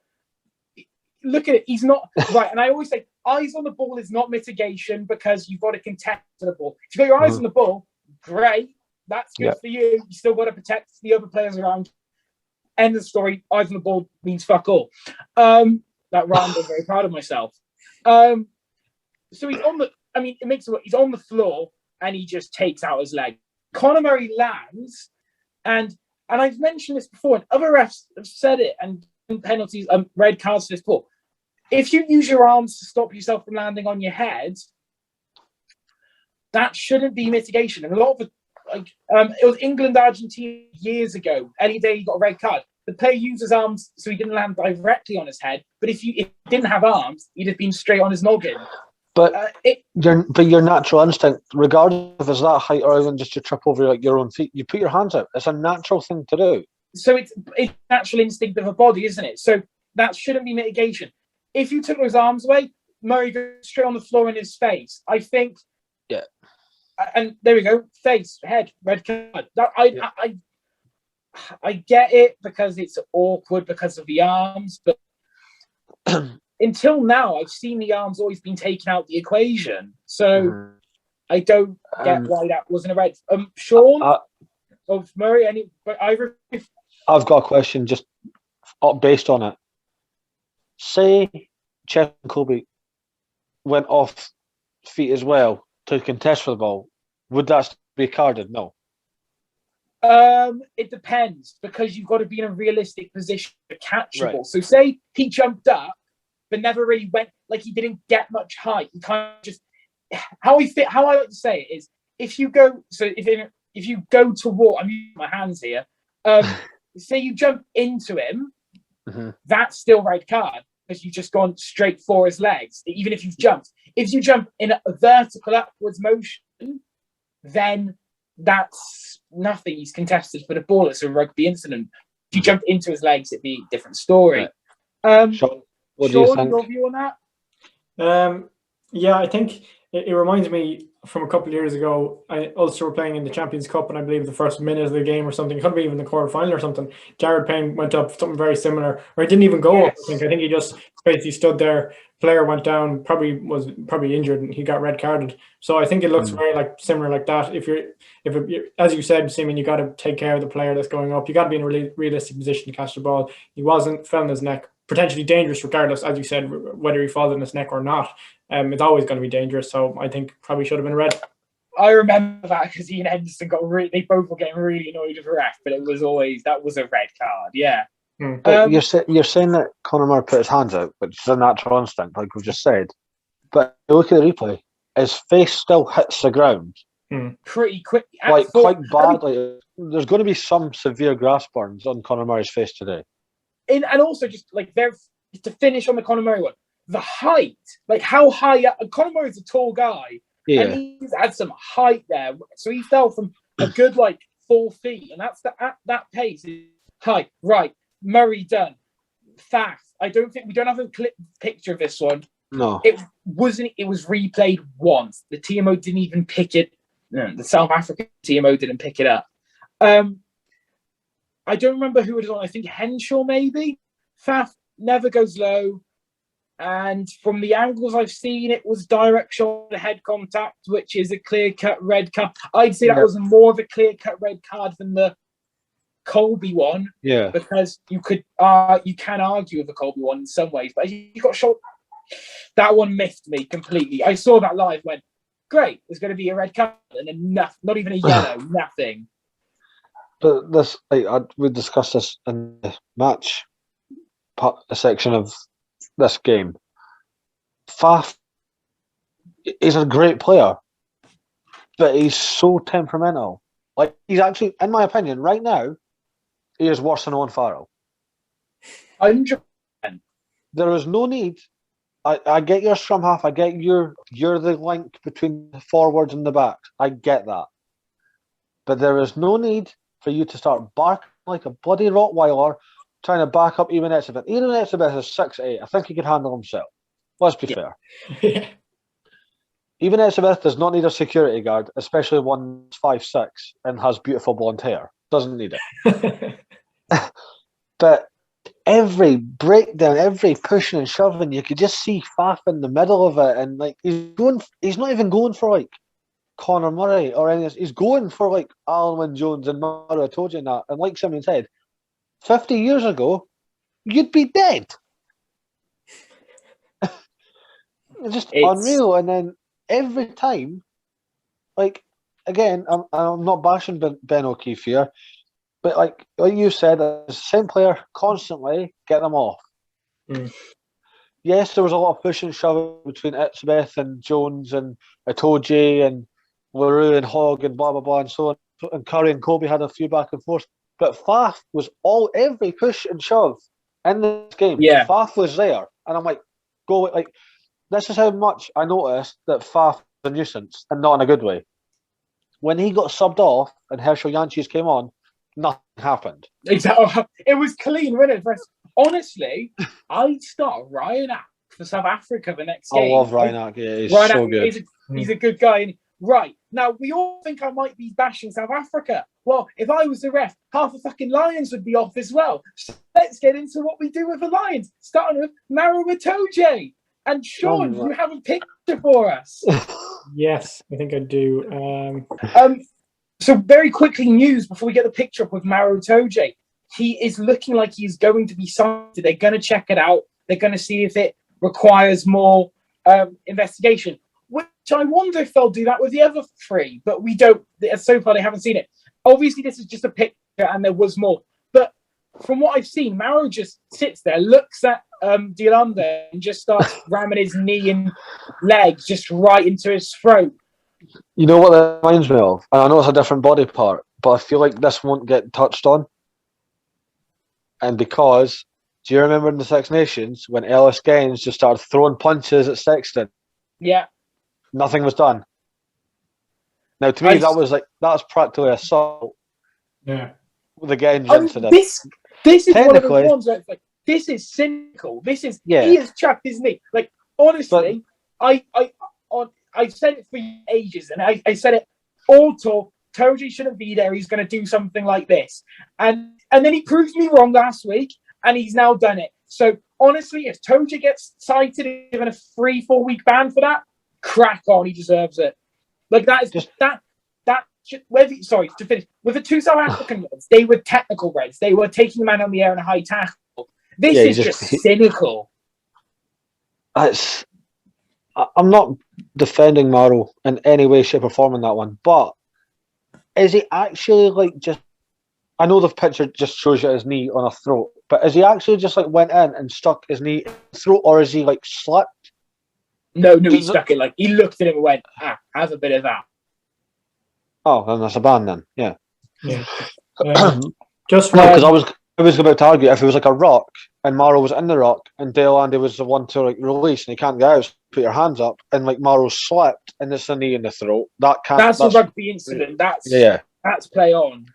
look at it. He's not right. And I always say, eyes on the ball is not mitigation because you've got to contest the ball. If you've got your eyes on the ball, great. That's good for you. You still got to protect the other players around. End of the story. Eyes on the ball means fuck all. That rhymed. I'm very proud of myself. So he's on the. I mean, it makes it. He's on the floor and he just takes out his leg. Conor Murray lands, and I've mentioned this before, and other refs have said it, and penalties, red cards for this ball. If you use your arms to stop yourself from landing on your head, that shouldn't be mitigation. And a lot of it, it was England Argentina years ago. Ellie Daly got a red card. The player used his arms so he didn't land directly on his head. But if he didn't have arms, he'd have been straight on his noggin. But your natural instinct, regardless if it's that height or even just to trip over your own feet, you put your hands out. It's a natural thing to do. So it's natural instinct of a body, isn't it? So that shouldn't be mitigation. If you took his arms away, Murray goes straight on the floor in his face. I think. Yeah. And there we go. Face, head, red card. I get it because it's awkward because of the arms, but until now, I've seen the arms always been taken out of the equation. So I don't get why that wasn't a red. Sean of Murray, I've got a question just based on it. Say Chef and Kobe went off feet as well to contest for the ball. Would that be carded? No. It depends because you've got to be in a realistic position to catch the ball. Right. So say he jumped up but never really went, like he didn't get much height. He kind of just how I like to say it is if you go to war, I'm using my hands here. Say you jump into him, that's still red card because you've just gone straight for his legs. Even if you've jumped, if you jump in a vertical upwards motion, then that's nothing. He's contested for the ball. It's a rugby incident. If you jump into his legs, it'd be a different story. Sean, what do you think? Your view on that? Yeah, I think it reminds me from a couple of years ago. Ulster were playing in the Champions Cup, and I believe the first minute of the game or something, it could be even the quarter final or something. Jared Payne went up, something very similar, or he didn't even go up. I think he just basically stood there. Player went down, was probably injured, and he got red carded. So I think it looks very similar like that. If you're as you said, Simeon, you got to take care of the player that's going up. You got to be in a really realistic position to catch the ball. He wasn't, fell on his neck. Potentially dangerous, regardless, as you said, whether he falls on his neck or not. It's always going to be dangerous. So I think probably should have been red. I remember that because he and Henderson they both were getting really annoyed with the ref, but that was a red card. Yeah. You're saying that Conor Murray put his hands out, which is a natural instinct, like we've just said. But look at the replay. His face still hits the ground. Pretty quick. Quite badly. There's going to be some severe grass burns on Conor Murray's face today. And also just to finish on the Conor Murray one, the height, like how high up, Conor Murray's a tall guy, and he's had some height there, so he fell from a good 4 feet, and that's that pace is high. Right, Murray done. Faf. We don't have a picture of this one. No, it wasn't. It was replayed once. The TMO didn't even pick it. No, the South African TMO didn't pick it up. I don't remember who it was on. I think Henshaw maybe. Faf never goes low. And from the angles I've seen, it was direct shoulder head contact, which is a clear-cut red card. I'd say that was more of a clear-cut red card than the Colby one. Yeah. Because you can argue with the Colby one in some ways, but you got shoulder. That one miffed me completely. I saw that live, went, great, there's going to be a red card, and then not even a yellow, nothing. But this, we discussed this in the match section of this game. Faf is a great player, but he's so temperamental. He's actually, in my opinion, right now, he is worse than Owen Farrell. 100%. There is no need. I get your scrum half. I get you're the link between the forwards and the backs. I get that. But there is no need for you to start barking like a bloody Rottweiler trying to back up even Etzebeth. Even Etzebeth is 6'8". I think he could handle himself. Let's be fair. Yeah. Even Etzebeth does not need a security guard, especially one 5'6" and has beautiful blonde hair. Doesn't need it. But every breakdown, every pushing and shoving, you could just see Faf in the middle of it, and like he's not even going for like Conor Murray or any of this. He's going for like Alan Wynne Jones and Maro Itoje and that. And like Simeon said, 50 years ago, you'd be dead. It's unreal. And then every time, like, again, I'm not bashing Ben O'Keefe here, but like you said, the same player constantly get them off. Mm. Yes, there was a lot of push and shove between Etzebeth and Jones and Itoje and LaRue and Hogg and blah blah blah and so on. And Curry and Kobe had a few back and forth. But Faf was every push and shove in this game. Yeah. Faf was there. And I'm like, this is how much I noticed that Faf was a nuisance, and not in a good way. When he got subbed off and Herschel Janches came on, nothing happened. Exactly. It was clean, wasn't it? Honestly, I'd start Ryan Ack for South Africa the next game. I love Ryan Ack. Yeah, he's Ryan so Ack good. He's a good guy. And right. Now, we all think I might be bashing South Africa. Well, if I was the ref, half the fucking Lions would be off as well. So let's get into what we do with the Lions, starting with Maro Itoje. And Sean, you have a picture for us. Yes, I think I do. So very quickly, news before we get the picture up with Maro Itoje. He is looking like he's going to be signed. They're going to check it out. They're going to see if it requires more investigation. Which I wonder if they'll do that with the other three, but we don't. So far, they haven't seen it. Obviously, this is just a picture, and there was more. But from what I've seen, Maro just sits there, looks at Diolande, and just starts ramming his knee and legs just right into his throat. You know what that reminds me of? And I know it's a different body part, but I feel like this won't get touched on. And because, do you remember in the Six Nations when Ellis Gaines just started throwing punches at Sexton? Yeah. Nothing was done. Now, to me, that's practically assault. Yeah. With the Gaines incident. This is one of the ones where it's like, this is cynical. He has chucked his knee. Like, honestly, I've said it for ages, and I said it all talk. Itoje shouldn't be there. He's going to do something like this. And then he proves me wrong last week, and he's now done it. So, honestly, if Itoje gets cited and given a 3-4 week ban for that, crack on. He deserves it. Like, that is just that. Sorry, to finish. With the two South African ones, they were technical reds. They were taking the man on the air in a high tackle. This is just cynical. I'm not defending Maro in any way, shape, or form in that one, but is he actually like just? I know the picture just shows you his knee on a throat, but is he actually just like went in and stuck his knee in the throat, or is he like slipped? No, he stuck it. Like, he looked at him and went, have a bit of that. Oh, then that's a ban then. Yeah. Just because I was about to argue if it was like a rock and Maro was in the rock and Diolande was the one to like release and he can't get out, so put your hands up, and like Maro slipped and it's a knee in the throat. That's a rugby incident. That's play on.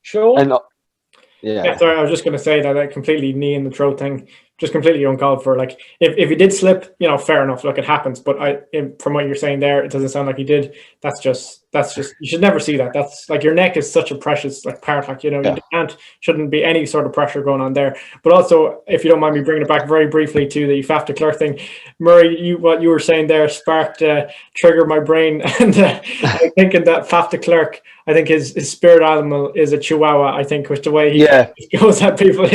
Sure. And, sorry, I was just going to say that completely knee in the throat thing, just completely uncalled for. Like, if he did slip, fair enough. Look, it happens. But from what you're saying there, it doesn't sound like he did. That's just you should never see that. That's like, your neck is such a precious part. Like, you shouldn't be any sort of pressure going on there. But also, if you don't mind me bringing it back very briefly to the Faf de Klerk thing, Murray, what you were saying there triggered my brain, and I'm thinking that Faf de Klerk, I think his spirit animal is a Chihuahua. I think, which the way he goes at people,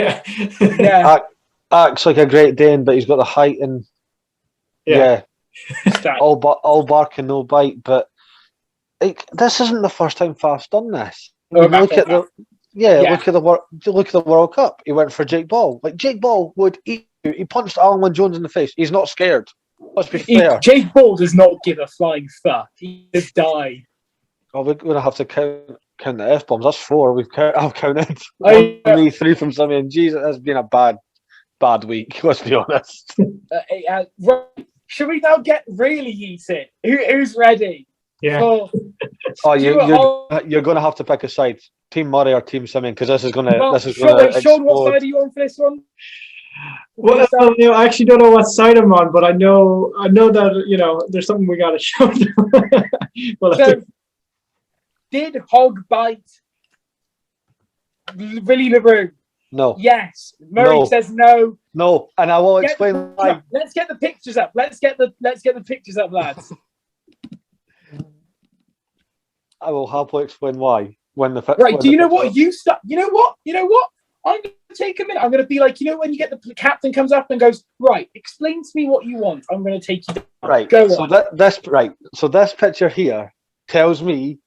acts like a Great Dane, but he's got the height and all bark and no bite. But like, this isn't the first time Faf's done this. Look at the World Cup. He went for Jake Ball. Like, Jake Ball would eat you. He punched Alan Wynne Jones in the face. He's not scared. Let's be fair. Jake Ball does not give a flying fuck. He just died. Oh, we're gonna have to count the F bombs. That's 4. I've counted. 1, 2, 3 from Simeon. Jesus, it's been a bad week. Let's be honest. Right. Should we now get really heated? Who's ready? Yeah. Oh, you're going to have to pick a side, Team Murray or Team Simeon, because this is going to Sean, what side are you on for this one? Well, I actually don't know what side I'm on, but I know that there's something we got to show them. Did Hog bite Willie LaRue? No. Yes. Murray says no. No, and I will explain why. Let's get the pictures up. Let's get the pictures up, lads. I will happily explain why when the right. Do you know what you start? You know what? I'm going to take a minute. I'm going to be like, when you get the captain comes up and goes, right, explain to me what you want. I'm going to take you down. Right. Go so on. So this picture here tells me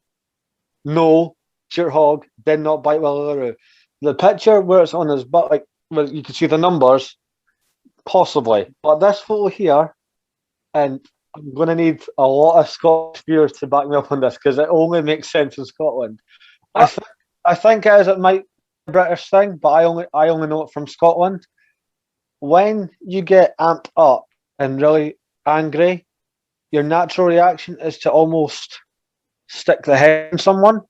no, Stuart Hogg did not bite Willie LaRue. The picture where it's on his butt, you can see the numbers, possibly. But this photo here, and I'm going to need a lot of Scottish viewers to back me up on this because it only makes sense in Scotland. I think it might be a British thing, but I only know it from Scotland. When you get amped up and really angry, your natural reaction is to almost stick the head in someone,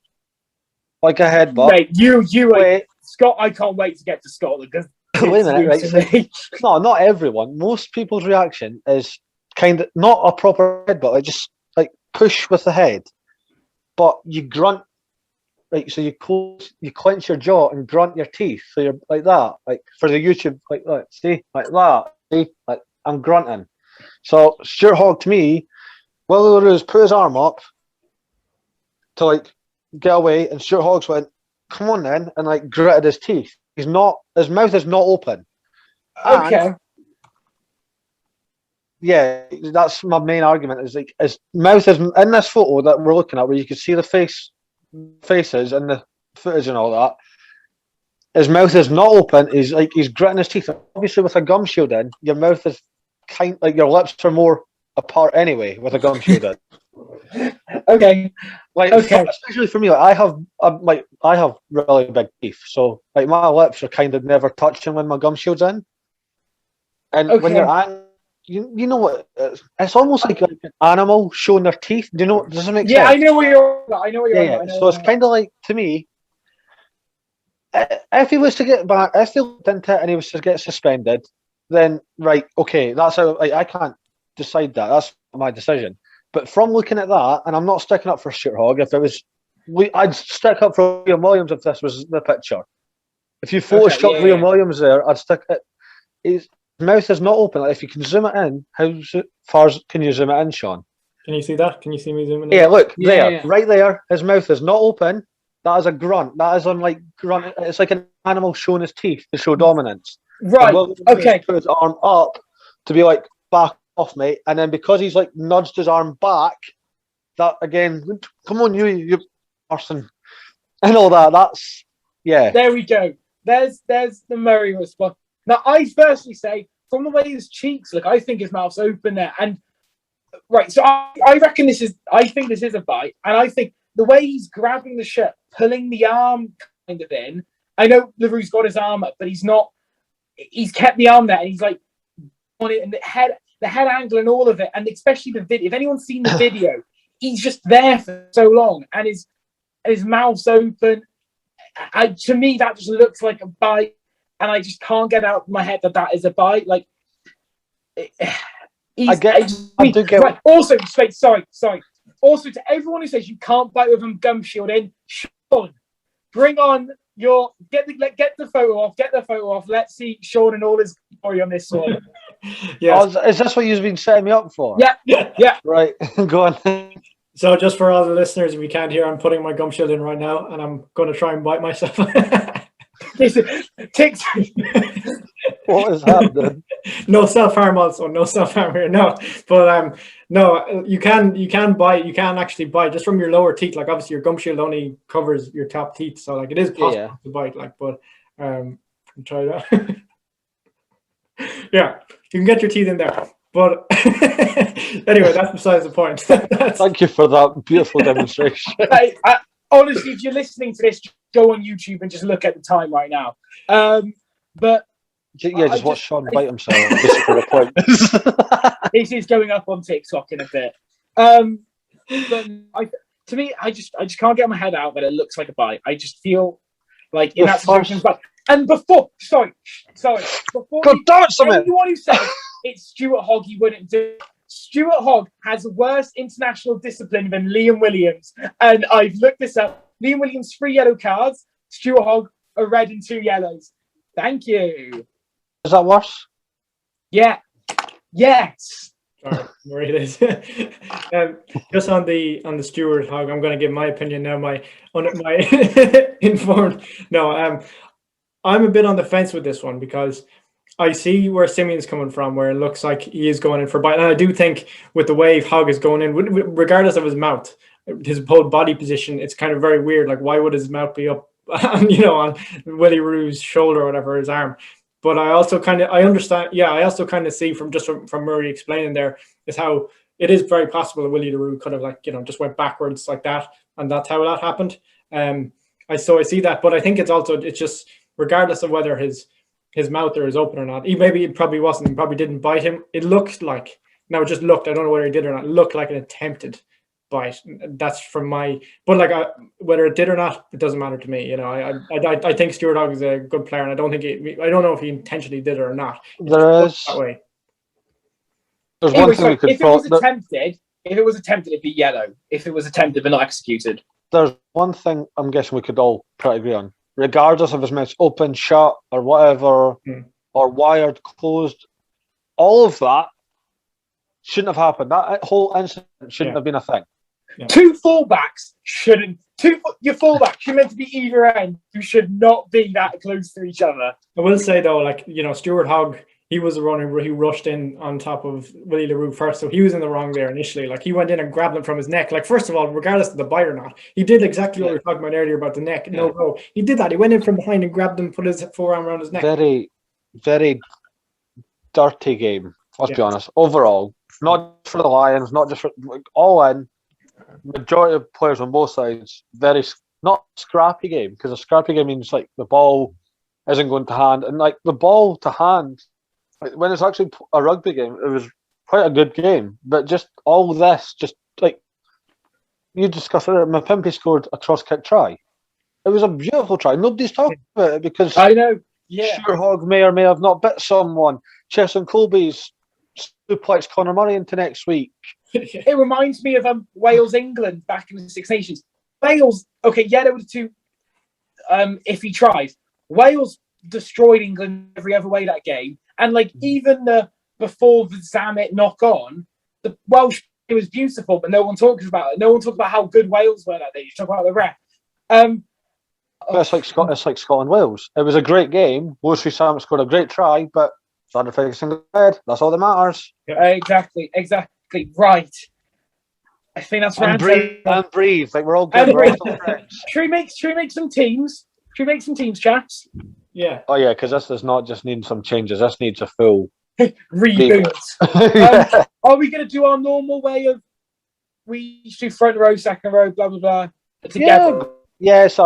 like a headbutt. Right, you Scott. I can't wait to get to Scotland because wait a minute, right? No, not everyone. Most people's reaction is kind of not a proper headbutt, just like push with the head, but you grunt. Right, so you clench your jaw and grunt your teeth. So you're like that, like for the YouTube, like that. See, like that. See, like I'm grunting. So Stuart Hogg to me, Willie LaRue's put his arm up to get away, and Stuart Hogg's went, "Come on then," and gritted his teeth. His mouth is not open. Okay. And, yeah, that's my main argument. Is his mouth is in this photo that we're looking at, where you can see the faces and the footage and all that. His mouth is not open. He's gritting his teeth. Obviously, with a gum shield in, your mouth is your lips are more apart anyway with a gum shield in. Okay. Especially for me, I have really big teeth, so my lips are kind of never touching when my gum shield's in. And when you're angry, you know what? It's almost like an animal showing their teeth. Do you know? Does it make sense? Yeah, I know where you're. I know where you're. Yeah. So it's kind of like, to me, if he was to get back, if he looked into it and he was to get suspended, then right, okay, that's how. I can't decide that. That's my decision. But from looking at that, and I'm not sticking up for Stuart Hogg. If it was, I'd stick up for Liam Williams if this was the picture. If you photoshopped Liam Williams there, I'd stick it. His mouth is not open. If you can zoom it in, how far can you zoom it in, Sean? Can you see that? Can you see me zooming in? Yeah, look, right there. His mouth is not open. That is a grunt. That is grunt. It's like an animal showing his teeth to show dominance. Right. Okay. Put his arm up to be back off, mate. And then because he's nudged his arm back, that again, come on, you person, and all that. That's There we go. There's the Murray response. Now, I firstly say, from the way his cheeks look, I think his mouth's open there. And right, so I reckon I think this is a bite. And I think the way he's grabbing the shirt, pulling the arm kind of in. I know LaRue's got his arm up, but he's not. He's kept the arm there, and he's on it, and the head angle and all of it, and especially the video. If anyone's seen the video, he's just there for so long, and his mouth's open. To me, that just looks like a bite. And I just can't get out of my head that is a bite. I do get. Right. Also, sorry. Also, to everyone who says you can't bite with a gum shield in, Sean, bring on get the photo off. Get the photo off. Let's see Sean and all his glory on this one. Yes. Is this what you've been setting me up for? Yeah. Right, go on. So, just for all the listeners, if you can't hear, I'm putting my gum shield in right now, and I'm going to try and bite myself. What is happening? No self-harm also. No self-harm here. No. But no, you can bite. You can actually bite just from your lower teeth. Obviously your gum shield only covers your top teeth. So it is possible to bite. But try that. Yeah. You can get your teeth in there. But anyway, that's besides the point. Thank you for that beautiful demonstration. Honestly, if you're listening to this, go on YouTube and just look at the time right now. But just watch Sean bite himself. Just for the point. This is going up on TikTok in a bit. But to me, I just can't get my head out that it looks like a bye. I just feel like in that situation, but and before, sorry, before anyone who says it's Stuart Hogg, he wouldn't do it. Stuart Hogg has worse international discipline than Liam Williams, and I've looked this up. Liam Williams 3 yellow cards, Stuart Hogg a red and 2 yellows. Thank you. Is that worse? Yeah. Yes. Sorry, where it is. Just on the Stuart Hogg, I'm going to give my opinion now. My informed. No, I'm a bit on the fence with this one because I see where Simeon's coming from, where it looks like he is going in for bite, and I do think with the way Hogg is going in, regardless of his mouth, his whole body position, it's kind of very weird. Like, why would his mouth be up, on Willie Roo's shoulder or whatever, his arm? But I also understand. Yeah, I also kind of see from Murray explaining there is how it is very possible that Willie Roo could have just went backwards like that, and that's how that happened. I see that, but I think it's just regardless of whether his mouth is open or not. Maybe it probably wasn't. He probably didn't bite him. It looked like. Now it just looked. I don't know whether he did or not. It looked like an attempted bite. That's from my. But whether it did or not, it doesn't matter to me. I think Stuart Hogg is a good player, and I don't know if he intentionally did it or not. There's that way. There's one thing we could. If it was attempted, it'd be yellow. If it was attempted but not executed. There's one thing I'm guessing we could all pretty agree on. Regardless of his mouth's open, shut, or whatever, or wired, closed, all of that shouldn't have happened. That whole incident shouldn't have been a thing. Yeah. Your fullbacks, you're meant to be either end. You should not be that close to each other. I will say though, Stuart Hogg, he was the one who rushed in on top of Willie LaRue first, so he was in the wrong there initially. He went in and grabbed him from his neck. First of all, regardless of the bite or not, he did exactly what we were talking about earlier about the neck. Yeah. No, he did that. He went in from behind and grabbed him, put his forearm around his neck. Very, very dirty game. Let's be honest. Overall, not for the Lions, not just for all in. Majority of players on both sides, very not scrappy game, because a scrappy game means the ball isn't going to hand, and the ball to hand. When it's actually a rugby game, it was quite a good game. But just all this, you discussed it, Mapimpi scored a cross-kick try. It was a beautiful try. Nobody's talking about it because I know. Yeah, Stuart Hogg may or may have not bit someone. Chesson Colby's suplex Conor Murray into next week. It reminds me of Wales-England back in the Six Nations. Wales, yellow to 2 if he tries. Wales destroyed England every other way that game. And even before the Zammit knock on, the Welsh it was beautiful, but no one talks about it. No one talks about how good Wales were that day. You talk about the ref. It's like Scotland Wales. It was a great game. Lucy Sam scored a great try, but Sandra Ferguson got head. That's all that matters. Exactly. Right. I think that's right. And breathe. We're all good. We're all friends. Should we make some teams? Should we make some teams, chaps? Yeah. Oh yeah, because this does not just need some changes. This needs a full reboot. Are we going to do our normal way of we each do front row, second row, blah blah blah together? Yeah, it's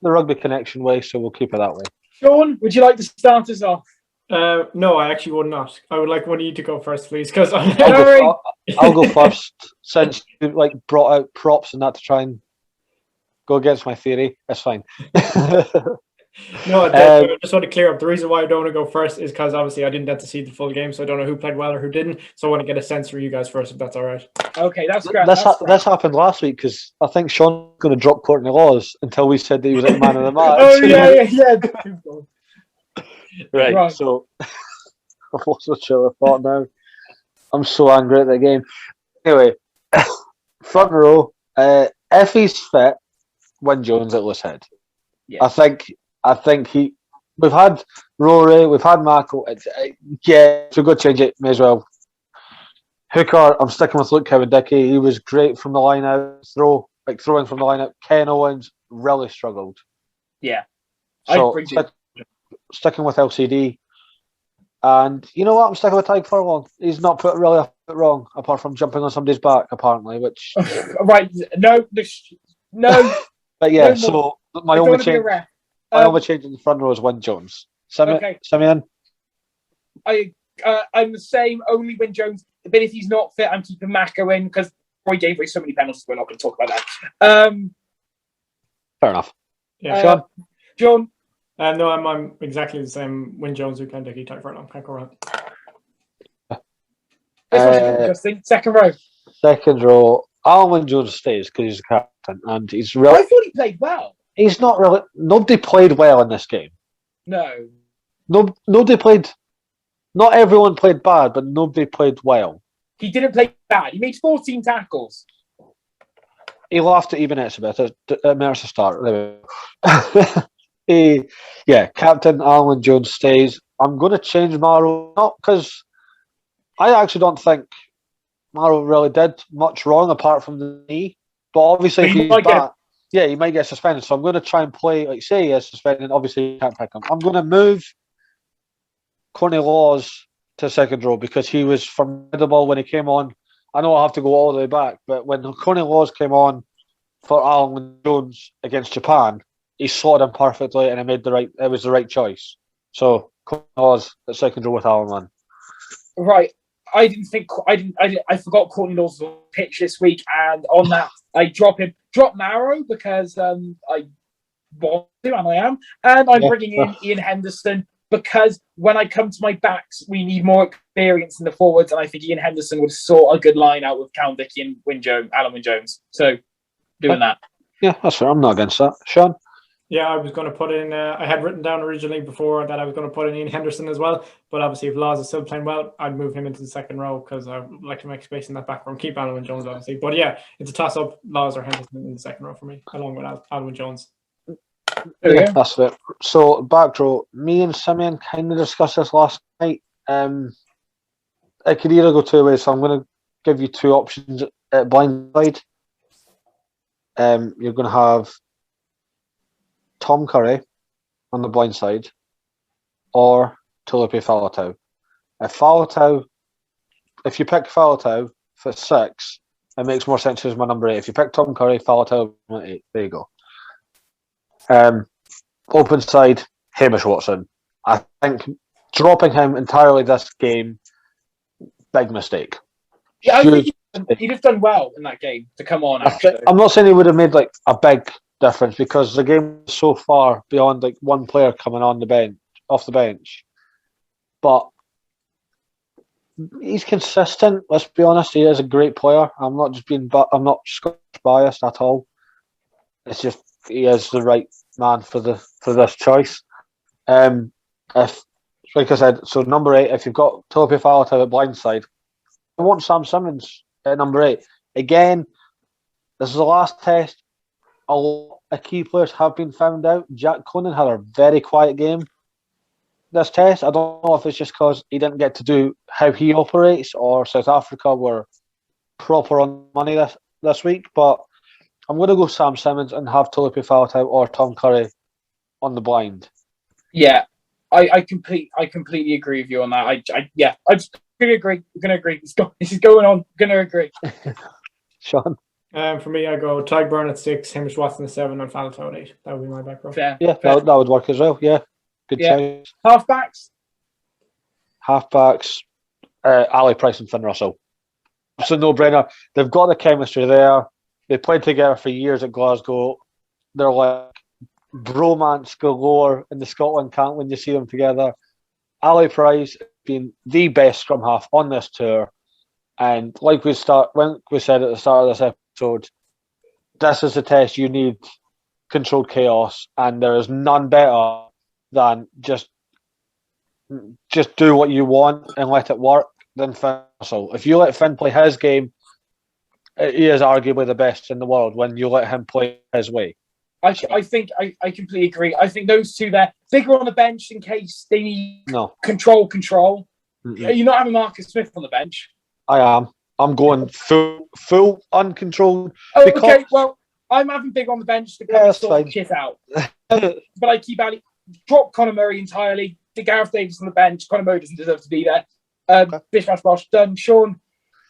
the Rugby Connection way, so we'll keep it that way. Sean, would you like to start us off? No, I actually would not. I would like one of you to go first, please, because I'll go first since you brought out props and that to try and go against my theory. That's fine. No, I just want to clear up. The reason why I don't want to go first is because obviously I didn't get to see the full game, so I don't know who played well or who didn't. So I want to get a sense for you guys first, if that's all right. Okay, that's great. This happened last week because I think Sean was going to drop Courtney Laws until we said that he was the man of the match. Oh yeah. Right. So I lost my train of thought now. I'm so angry at the game. Anyway, front row. If he's fit, Wyn Jones at loose head. Yeah. I think we've had Rory, we've had Mako. If we're going to change it, may as well. Hooker, I'm sticking with Luke Cowan-Dickie. He was great from the line out, throwing from the line out. Ken Owens really struggled. Yeah. So sticking with LCD. And you know what? I'm sticking with Tyke Furlong. He's not put really a foot wrong, apart from jumping on somebody's back, apparently, which... Right. No. But yeah, so my only change in the front row is Wyn Jones. Simeon? I'm the same, only Wyn Jones. But if he's not fit, I'm keeping Mako in because Roy gave away so many penalties. We're not going to talk about that. Fair enough. Yeah, Sean? John? No, I'm exactly the same. Win Jones, who can Dicky type for it. Can't go wrong. This one's interesting. Second row. Second row. Alan Jones stays because he's the captain, and he's really. I thought he played well. He's not really. Nobody played well in this game. No. Nobody played. Not everyone played bad, but nobody played well. He didn't play bad. He made 14 tackles. He laughed at even it's a bit. It merits a start. There we go. Captain Alan Jones stays. I'm going to change Maro, not because I actually don't think Maro really did much wrong apart from the knee. But obviously, if he's back, he might get suspended. So I'm going to try and play, like, say he is suspended. Obviously, you can't pick him. I'm going to move Connie Laws to second row because he was formidable when he came on. I know I have to go all the way back, but when Connie Laws came on for Alan Jones against Japan, he slotted him perfectly and it was the right choice. So Connie Laws at second row with Alan Mann. Right. I forgot Courtney Laws was on the pitch this week, and on that I drop Maro because I want to, and I am, and I'm bringing in Ian Henderson because when I come to my backs, we need more experience in the forwards, and I think Ian Henderson would sort a good line out with Cal Dickey and Alan Wyn Jones. So doing that. Yeah, that's fair. I'm not against that. Sean? Yeah, I was going to put in. I had written down originally before that I was going to put in Ian Henderson as well. But obviously, if Laws is still playing well, I'd move him into the second row because I like to make space in that back row. Keep Alan Wyn Jones, obviously. But yeah, it's a toss up. Laws or Henderson in the second row for me, along with Alan Wyn Jones. Yeah, that's it. So back row, me and Simeon kind of discussed this last night. It could either go two ways, so I'm going to give you two options at blind side. You're going to have Tom Curry on the blind side or Tulipi Faletau. If you pick Faletau for 6, it makes more sense as my number 8. If you pick Tom Curry, Faletau 8. There you go. Open side, Hamish Watson. I think dropping him entirely this game, big mistake. Yeah, I think he'd have done well in that game to come on. Actually, I'm not saying he would have made like a big difference because the game is so far beyond like one player coming on the bench, off the bench. But he's consistent. Let's be honest, he is a great player. I'm not Scottish biased at all. It's just he is the right man for this choice. If, like I said, so number 8, if you've got Tulipi Faletau at blindside, I want Sam Simmons at number 8. Again, this is the last test. A lot of key players have been found out. Jack Conan had a very quiet game this test. I don't know if it's just because he didn't get to do how he operates or South Africa were proper on money this week, but I'm going to go Sam Simmons and have Tulipi Faletau or Tom Curry on the blind. Yeah, I completely agree with you on that. I just going to agree. I'm going to agree. This is going on. I'm going to agree. Sean? For me, I go Tadhg at 6, Hamish Watson at 7, and Faletau at 8. That would be my back row. Fair. Yeah, Fair. that would work as well. Yeah, good choice. Halfbacks, Ali Price and Finn Russell. It's a no-brainer. They've got the chemistry there. They played together for years at Glasgow. They're like bromance galore in the Scotland camp when you see them together. Ali Price being the best scrum half on this tour, and like we said at the start of this episode, this is a test you need controlled chaos, and there is none better than just do what you want and let it work than Finn Russell. If you let Finn play his game, he is arguably the best in the world when you let him play his way. I think I completely agree. I think those two there, bigger on the bench in case they need control. Mm-hmm. You're not having Marcus Smith on the bench. I am. I'm going full uncontrolled. Oh, okay. Well, I'm having big on the bench to kind of sort shit out. But I keep Ali. Drop Conor Murray entirely. Gareth Davis on the bench. Conor Murray doesn't deserve to be there. Bish Bash Bosh done. Sean.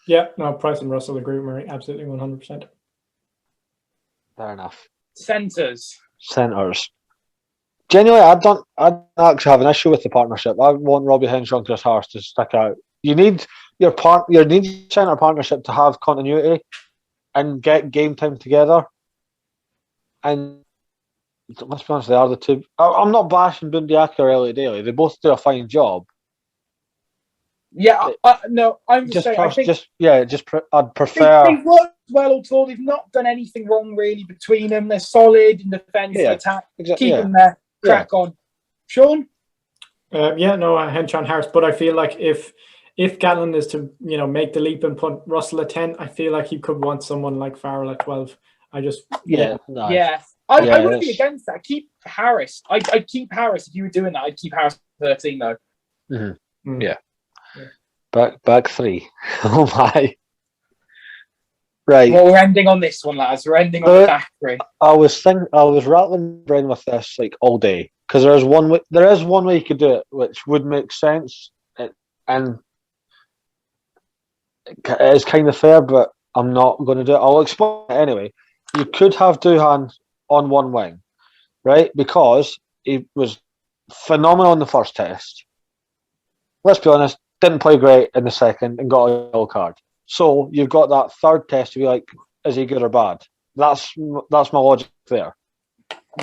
Yeah, no, Price and Russell agree with Murray. Absolutely 100%. Fair enough. Centres. Genuinely, I don't actually have an issue with the partnership. I want Robbie Henshaw and Chris Harris to stick out. You need your centre partnership to have continuity. and get game time together. And let's be honest, they are the two. I'm not bashing Bundyaka or Elliot Daly. They both do a fine job. Yeah, no, I'm just saying. I'd prefer. They've worked well all told. They've not done anything wrong really between them. They're solid in defence, attack, keep them there, crack on. Sean? Hench on Harris. But I feel like if Gatland is to make the leap and put Russell at 10, I feel like he could want someone like Farrell at 12. I wouldn't be against that. Keep Harris. I'd keep Harris if you were doing that. I'd keep Harris at 13 though. Mm-hmm. Yeah. Back three. Oh my. Right. Well, we're ending on this one, lads. We're ending on the back three. I was rattling my brain with this like all day because there is one way you could do it which would make sense and it is kind of fair, but I'm not going to do it. I'll explain it anyway. You could have Doohan on one wing, right? Because he was phenomenal in the first test. Let's be honest, didn't play great in the second and got a yellow card. So you've got that third test to be like, is he good or bad? That's my logic there.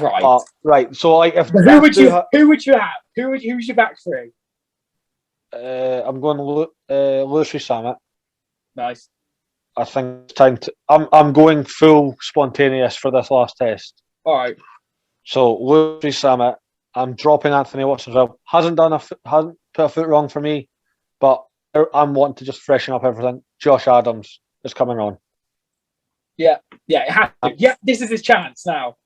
Right. Right. So like, if who would you have? Who's your back three? I'm going Lewis Samet. Nice. I think it's time to. I'm going full spontaneous for this last test. All right. So Lewis Samet. I'm dropping Anthony Watson as well. Hasn't put a foot wrong for me, but I'm wanting to just freshen up everything. Josh Adams is coming on. Yeah, it has to. Yeah, this is his chance now.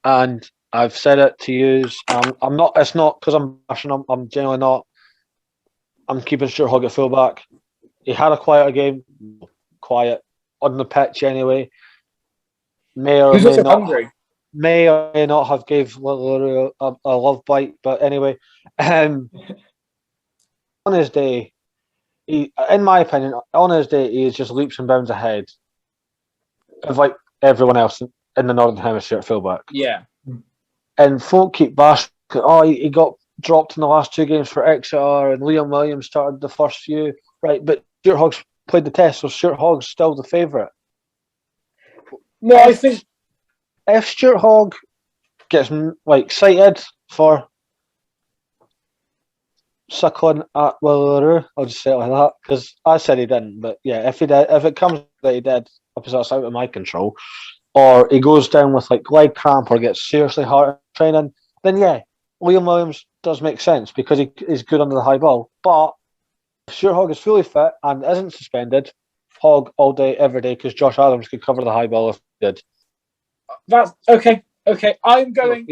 And I've said it to you. I'm not. It's not because I'm bashing him. I'm genuinely not. I'm keeping Stuart Hogg at fullback. He had a quieter game. Quiet on the pitch anyway. May or may not have gave a love bite, but anyway, on his day, in my opinion, on his day, he is just leaps and bounds ahead of like everyone else in the Northern Hemisphere at fullback. Yeah, and folk keep bashing. Oh, he got dropped in the last two games for Exeter, and Liam Williams started the first few. Right, but Stuart Hogg's played the test, so Stuart Hogg's still the favourite. No, I think if Stuart Hogg gets cited for suckling at Willaroo, I'll just say it like that because I said he didn't. But yeah, if it comes that he did, obviously that's out of my control, or he goes down with like leg cramp or gets seriously hurt training, then yeah, Liam Williams does make sense because he's good under the high ball. But if Stuart Hogg is fully fit and isn't suspended, Hogg all day, every day, because Josh Adams could cover the high ball if he did. That's okay. I'm going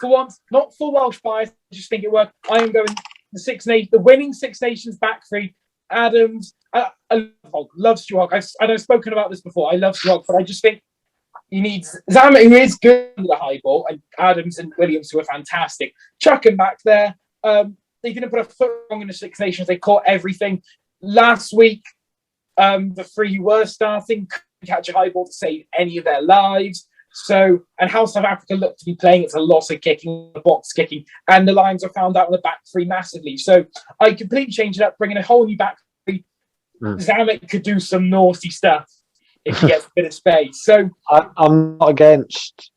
for once, not full Welsh bias. I just think it worked. I am going the winning Six Nations back three. Adams, I love Stuart Hogg. I've spoken about this before. I love Stuart Hogg, but I just think he needs Zamet, who is good under the high ball, and Adams and Williams, who are fantastic. Chuck him back there. They didn't put a foot wrong in the Six Nations. They caught everything. Last week, the three who were starting couldn't catch a high ball to save any of their lives. So, and how South Africa looked to be playing, it's a lot of kicking, box kicking, and the Lions are found out in the back three massively. So I completely changed it up, bringing a whole new back three. Zamet could do some naughty stuff if he gets a bit of space. So I'm not against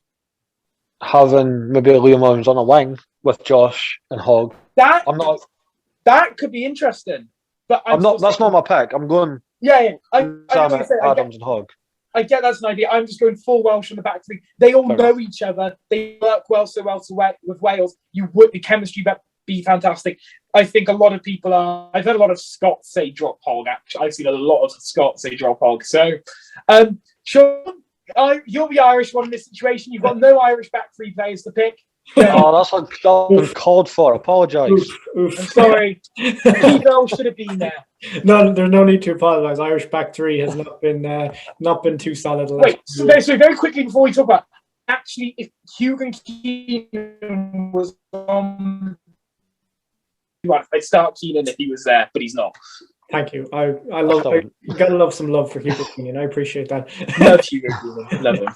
having maybe Liam Williams on a wing with Josh and Hogg. That could be interesting. But that's not my pick. I'm going. Yeah. Adams and Hogg. I get that's an idea. I'm just going full Welsh on the back three. They all know each other. They work so well with Wales. The chemistry be fantastic. I think a lot of people are. I've heard a lot of Scots say drop Hogg. Actually, I've seen a lot of Scots say drop Hogg. So, Sean, you're the Irish one in this situation. You've got no Irish back three players to pick. That's what I've called for. Apologise. I'm sorry. Keeble should have been there. No, there's no need to apologise. Irish back three has not been too solid. Wait, so very quickly before we talk about actually, if Hugo Keenan was on, I'd start Keenan if he was there, but he's not. Thank you. I gotta love some love for Hugo Keenan. I appreciate that. Love Hugo Keenan. Love him.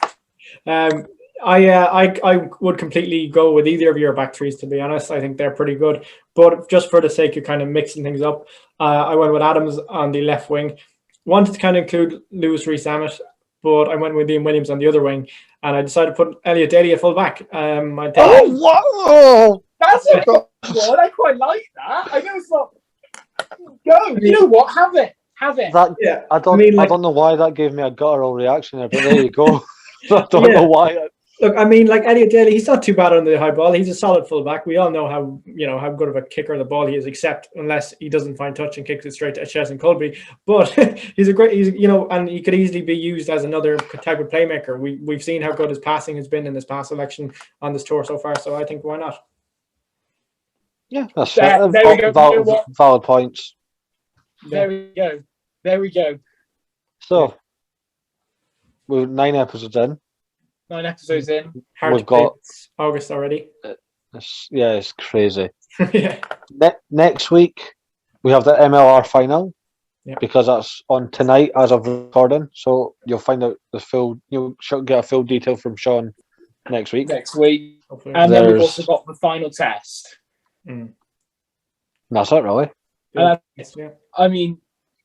I would completely go with either of your back threes, to be honest. I think they're pretty good. But just for the sake of kind of mixing things up, I went with Adams on the left wing. Wanted to kind of include Lewis Rees-Zammit. but I went with Ian Williams on the other wing, and I decided to put Elliot Daly at full back. I think wow! That's a good one. I quite like that. I know it's not. Go. You know what? Have it. I don't know why that gave me a guttural reaction there, but there you go. I don't know why. Look, I mean, like Elliot Daly, he's not too bad on the high ball. He's a solid fullback. We all know how good of a kicker of the ball he is, except unless he doesn't find touch and kicks it straight to Ches and Colby. But and he could easily be used as another type of playmaker. We've seen how good his passing has been in his pass selection on this tour so far. So I think why not? Yeah, that's there we go. Valid points. There we go. So we're 9 episodes in. 9 episodes in. We've got August already. It's crazy. Yeah. Next week we have the MLR final, because that's on tonight as of recording. So you'll find out you'll get a full detail from Sean next week. Hopefully. And then we've also got the final test. That's it, really. I mean,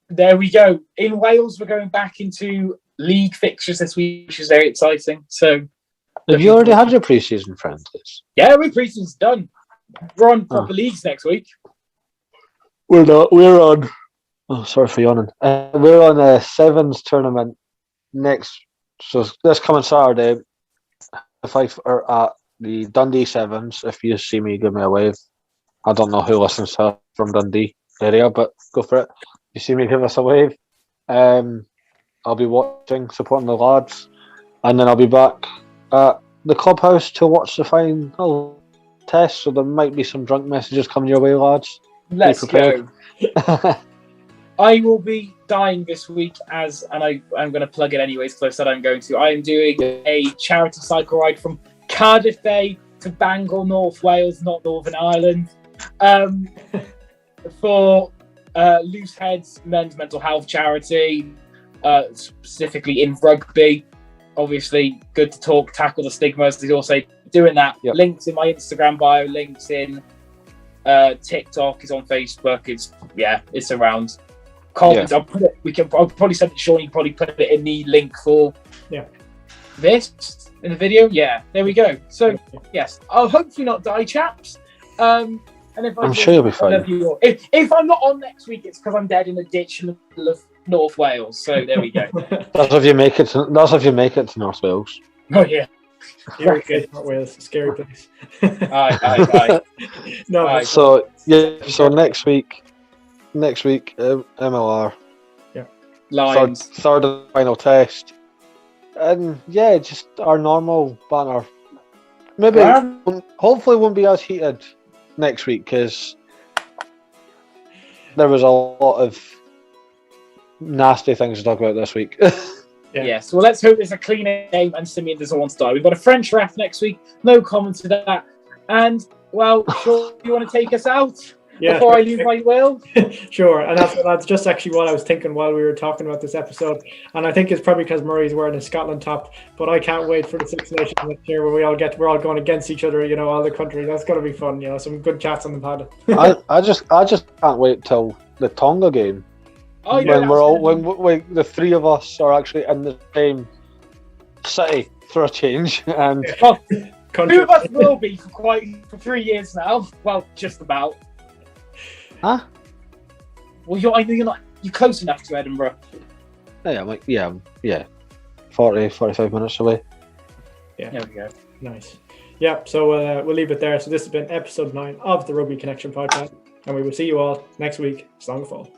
there we go. In Wales, we're going back into league fixtures this week, which is very exciting. So, have you already had your pre-season friendlies? Yeah, pre-season's done. We're on proper leagues next week. We're not. We're on. Oh, sorry for yawning. We're on a sevens tournament next. So this coming Saturday, if I are at the Dundee Sevens, if you see me, give me a wave. I don't know who listens to us from Dundee area, but go for it. If you see me, give us a wave. I'll be watching, supporting the lads, and then I'll be back at the clubhouse to watch the final test. So there might be some drunk messages coming your way, lads. Let's go. I will be dying this week I'm going to plug it anyways because I said I'm going to. I am doing a charity cycle ride from Cardiff Bay to Bangor, North Wales, not Northern Ireland, for Loose Heads Men's Mental Health Charity, specifically in rugby. Obviously, good to tackle the stigmas. He's also doing that. Yep. Links in my Instagram bio, links in TikTok, is on Facebook. It's around. Comments. Yeah. I'll probably send it to Sean. You can probably put it in the link for this in the video. Yeah, there we go. So yes, I'll hopefully not die, chaps. And if I'm sure you'll be fine. If I'm not on next week, it's because I'm dead in a ditch in the middle of North Wales. So there we go. That's if you make it to North Wales. Oh yeah. Scary place, North Wales. Scary place. Aye. No. Aye. So next week, MLR. Yeah. Lions. Third and final test. And just our normal banner. Maybe hopefully won't be as heated next week because there was a lot of nasty things to talk about this week. Yes. Well, let's hope it's a clean game and Simeon doesn't want to die. We've got a French ref next week. No comment to that. And well, sure, you want to take us out? Yeah, before I leave my will? Sure, and that's just actually what I was thinking while we were talking about this episode. And I think it's probably because Murray's wearing a Scotland top, but I can't wait for the Six Nations next year where we're all going against each other, all the countries. That's going to be fun, some good chats on the pad. I just can't wait till the Tonga game. When the three of us are actually in the same city for a change, and two of us will be for 3 years now. Well, just about. Huh? Well, I know you're not. You're close enough to Edinburgh. Yeah. 45 minutes away. Yeah. There we go. Nice. Yeah. So we'll leave it there. So this has been episode 9 of the Rugby Connection Podcast, and we will see you all next week. Song of Fall.